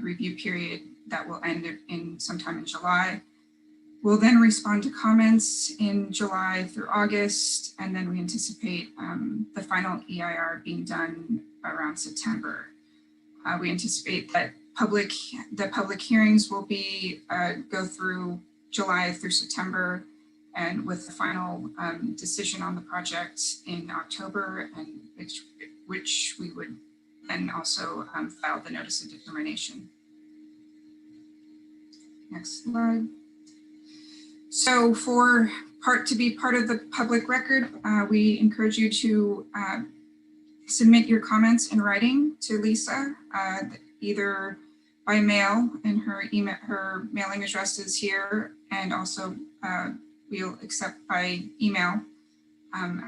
review period that will end in sometime in July. We'll then respond to comments in July through August, and then we anticipate the final EIR being done around September. We anticipate that the public hearings will be go through July through September, and with the final decision on the project in October, and which we would then also file the notice of determination. Next slide. So for to be part of the public record, we encourage you to submit your comments in writing to Lisa, either by mail, and her mailing address is here, and also we'll accept by email.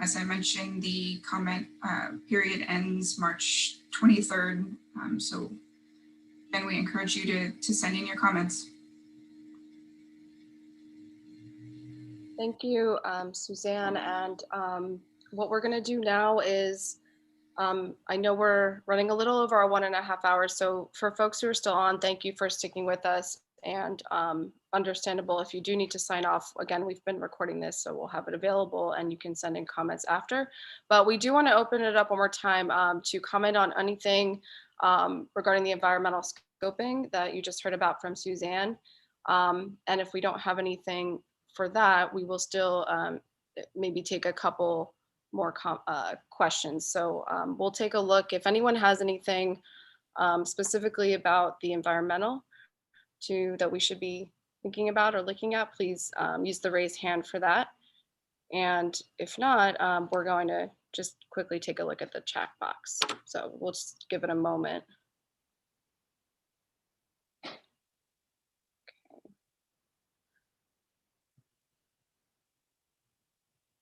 As I mentioned, the comment period ends March 23rd. So then we encourage you to send in your comments. Thank you, Suzanne. And what we're going to do now is, I know we're running a little over our 1.5 hours. So for folks who are still on, thank you for sticking with us. And understandable if you do need to sign off. Again, we've been recording this, so we'll have it available and you can send in comments after. But we do want to open it up one more time to comment on anything regarding the environmental scoping that you just heard about from Suzanne. And if we don't have anything for that, we will still maybe take a couple more questions. So we'll take a look. If anyone has anything specifically about the environmental that we should be thinking about or looking at, please use the raise hand for that. And if not, we're going to just quickly take a look at the chat box. So we'll just give it a moment.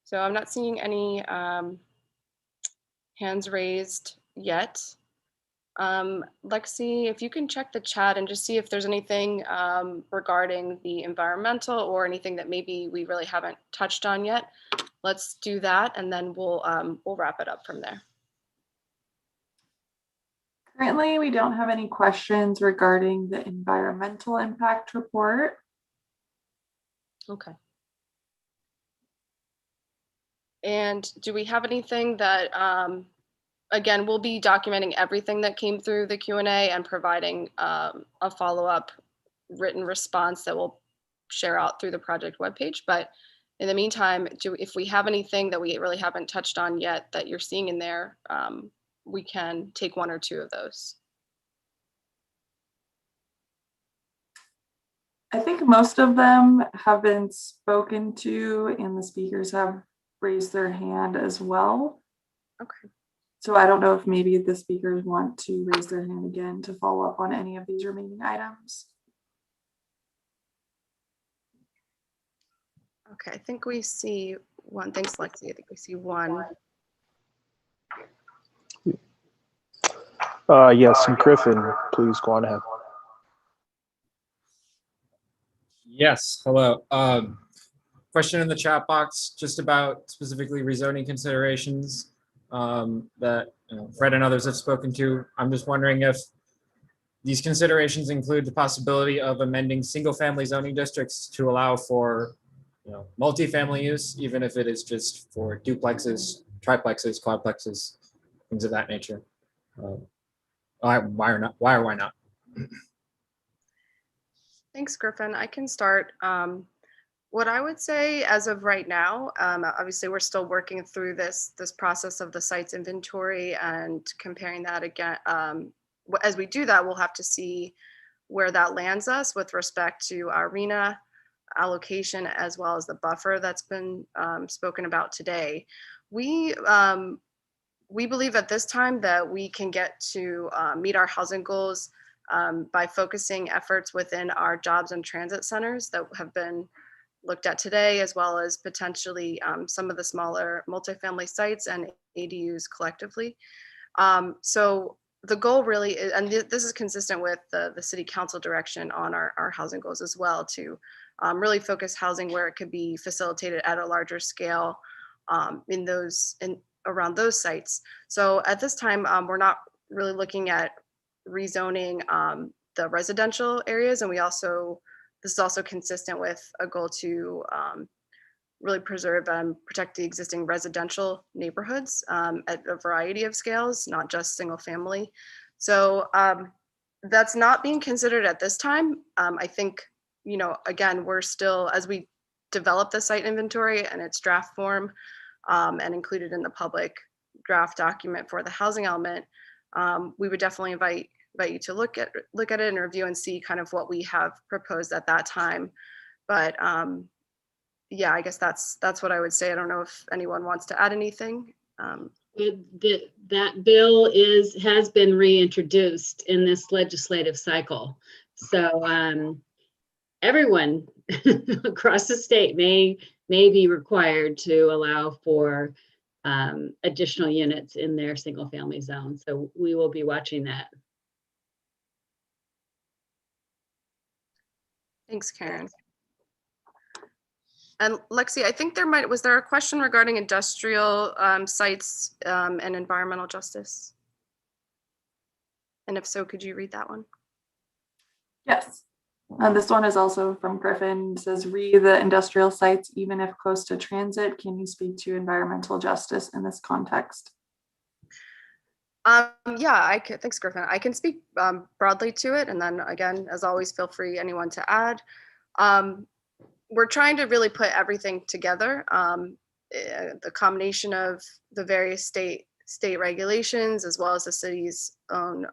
So I'm not seeing any hands raised yet. Lexi, if you can check the chat and just see if there's anything regarding the environmental or anything that maybe we really haven't touched on yet. Let's do that, and then we'll wrap it up from there. Currently, we don't have any questions regarding the environmental impact report. Okay. And do we have anything that, again, we'll be documenting everything that came through the Q&A and providing a follow-up written response that we'll share out through the project webpage. But in the meantime, if we have anything that we really haven't touched on yet that you're seeing in there, we can take 1 or 2 of those. I think most of them have been spoken to and the speakers have raised their hand as well. Okay. So I don't know if maybe the speakers want to raise their hand again to follow up on any of these remaining items. Okay, I think we see one. Thanks, Lexi. I think we see one. Yes, Griffin, please go on ahead. Yes, hello. Question in the chat box just about specifically rezoning considerations that Fred and others have spoken to. I'm just wondering if these considerations include the possibility of amending single-family zoning districts to allow for multifamily use, even if it is just for duplexes, triplexes, quadplexes, things of that nature. Why or not? Why or why not? Thanks, Griffin. I can start. What I would say as of right now, obviously we're still working through this process of the site's inventory and comparing that again. As we do that, we'll have to see where that lands us with respect to our RHNA allocation as well as the buffer that's been spoken about today. We believe at this time that we can get to meet our housing goals by focusing efforts within our jobs and transit centers that have been looked at today, as well as potentially some of the smaller multifamily sites and ADUs collectively. So the goal really is, and this is consistent with the city council direction on our housing goals as well, to really focus housing where it could be facilitated at a larger scale around those sites. So at this time, we're not really looking at rezoning the residential areas, and this is also consistent with a goal to really preserve and protect the existing residential neighborhoods at a variety of scales, not just single family. So that's not being considered at this time. I think, again, we're still, as we develop the site inventory and its draft form and included in the public draft document for the housing element, we would definitely invite you to look at it and review and see kind of what we have proposed at that time. But yeah, I guess that's what I would say. I don't know if anyone wants to add anything. That bill has been reintroduced in this legislative cycle. So everyone across the state may be required to allow for additional units in their single family zone. So we will be watching that. Thanks, Karen. And Lexi, I think was there a question regarding industrial sites and environmental justice? And if so, could you read that one? Yes. This one is also from Griffin. It says, the industrial sites, even if close to transit, can you speak to environmental justice in this context? Yeah, thanks, Griffin. I can speak broadly to it. And then again, as always, feel free anyone to add. We're trying to really put everything together. The combination of the various state regulations, as well as the city's own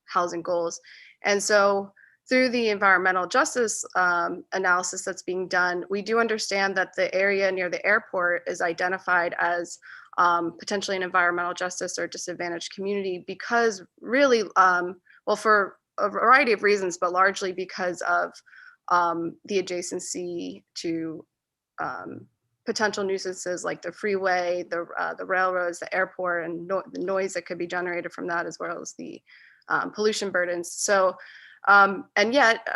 housing goals. And so through the environmental justice analysis that's being done, we do understand that the area near the airport is identified as potentially an environmental justice or disadvantaged community because really, well, for a variety of reasons, but largely because of the adjacency to potential nuisances like the freeway, the railroads, the airport, and the noise that could be generated from that, as well as the pollution burdens. So, and yet,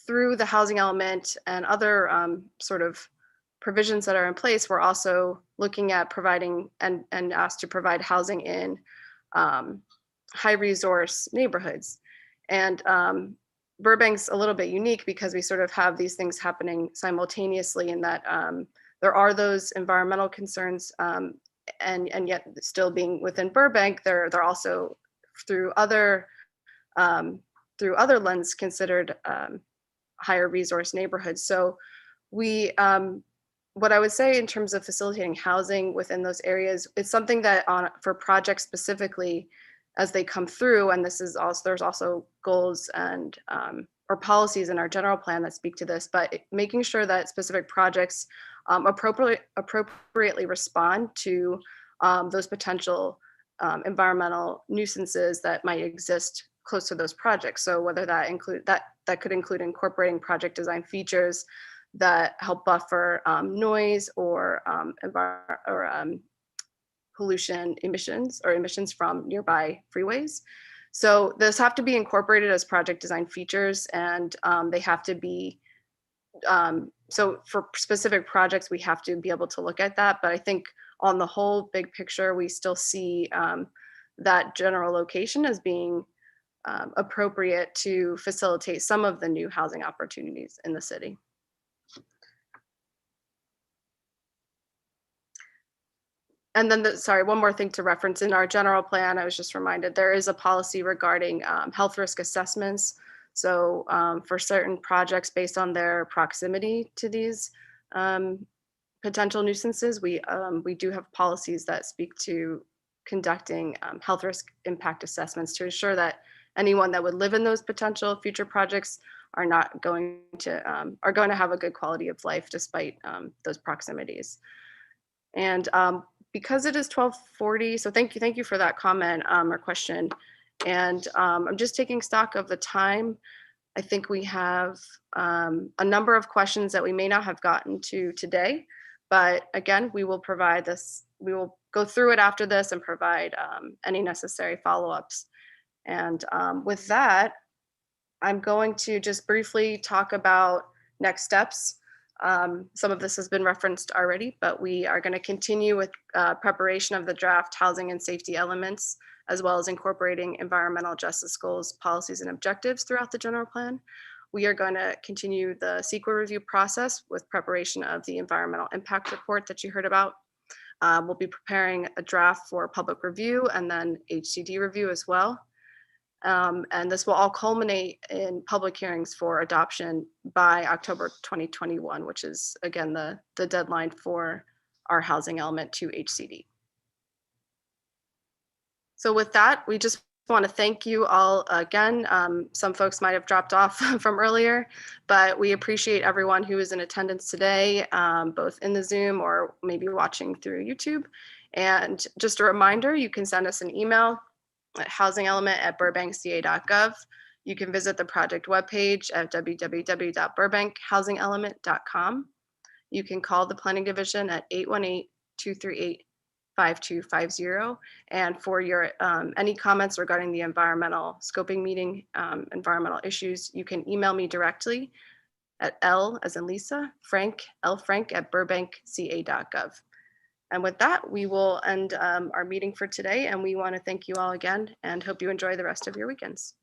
through the housing element and other sort of provisions that are in place, we're also looking at providing and asked to provide housing in high resource neighborhoods. And Burbank's a little bit unique because we sort of have these things happening simultaneously in that there are those environmental concerns and yet still being within Burbank, they're also through other lens considered higher resource neighborhoods. So we, what I would say in terms of facilitating housing within those areas, it's something that for projects specifically, as they come through, and this is also, there's also goals and or policies in our general plan that speak to this, but making sure that specific projects appropriately respond to those potential environmental nuisances that might exist close to those projects. So whether that could include incorporating project design features that help buffer noise or pollution emissions or emissions from nearby freeways. So those have to be incorporated as project design features, and they have to be, so for specific projects, we have to be able to look at that. But I think on the whole big picture, we still see that general location as being appropriate to facilitate some of the new housing opportunities in the city. And then, sorry, one more thing to reference in our general plan, I was just reminded there is a policy regarding health risk assessments. So for certain projects based on their proximity to these potential nuisances, we do have policies that speak to conducting health risk impact assessments to ensure that anyone that would live in those potential future projects are going to have a good quality of life despite those proximities. And because it is 12:40, so thank you for that comment or question. And I'm just taking stock of the time. I think we have a number of questions that we may not have gotten to today, but again, we will provide this, we will go through it after this and provide any necessary follow-ups. And with that, I'm going to just briefly talk about next steps. Some of this has been referenced already, but we are going to continue with preparation of the draft housing and safety elements, as well as incorporating environmental justice goals, policies, and objectives throughout the general plan. We are going to continue the CEQA review process with preparation of the environmental impact report that you heard about. We'll be preparing a draft for public review and then HCD review as well. And this will all culminate in public hearings for adoption by October 2021, which is again the deadline for our housing element to HCD. So with that, we just want to thank you all again. Some folks might have dropped off from earlier, but we appreciate everyone who is in attendance today, both in the Zoom or maybe watching through YouTube. And just a reminder, you can send us an email at housingelement@burbankca.gov. You can visit the project webpage at www.burbankhousingelement.com. You can call the Planning Division at 818-238-5250. And for your any comments regarding the environmental scoping meeting, environmental issues, you can email me directly at L as in Lisa, Frank@burbankca.gov. And with that, we will end our meeting for today. And we want to thank you all again and hope you enjoy the rest of your weekends.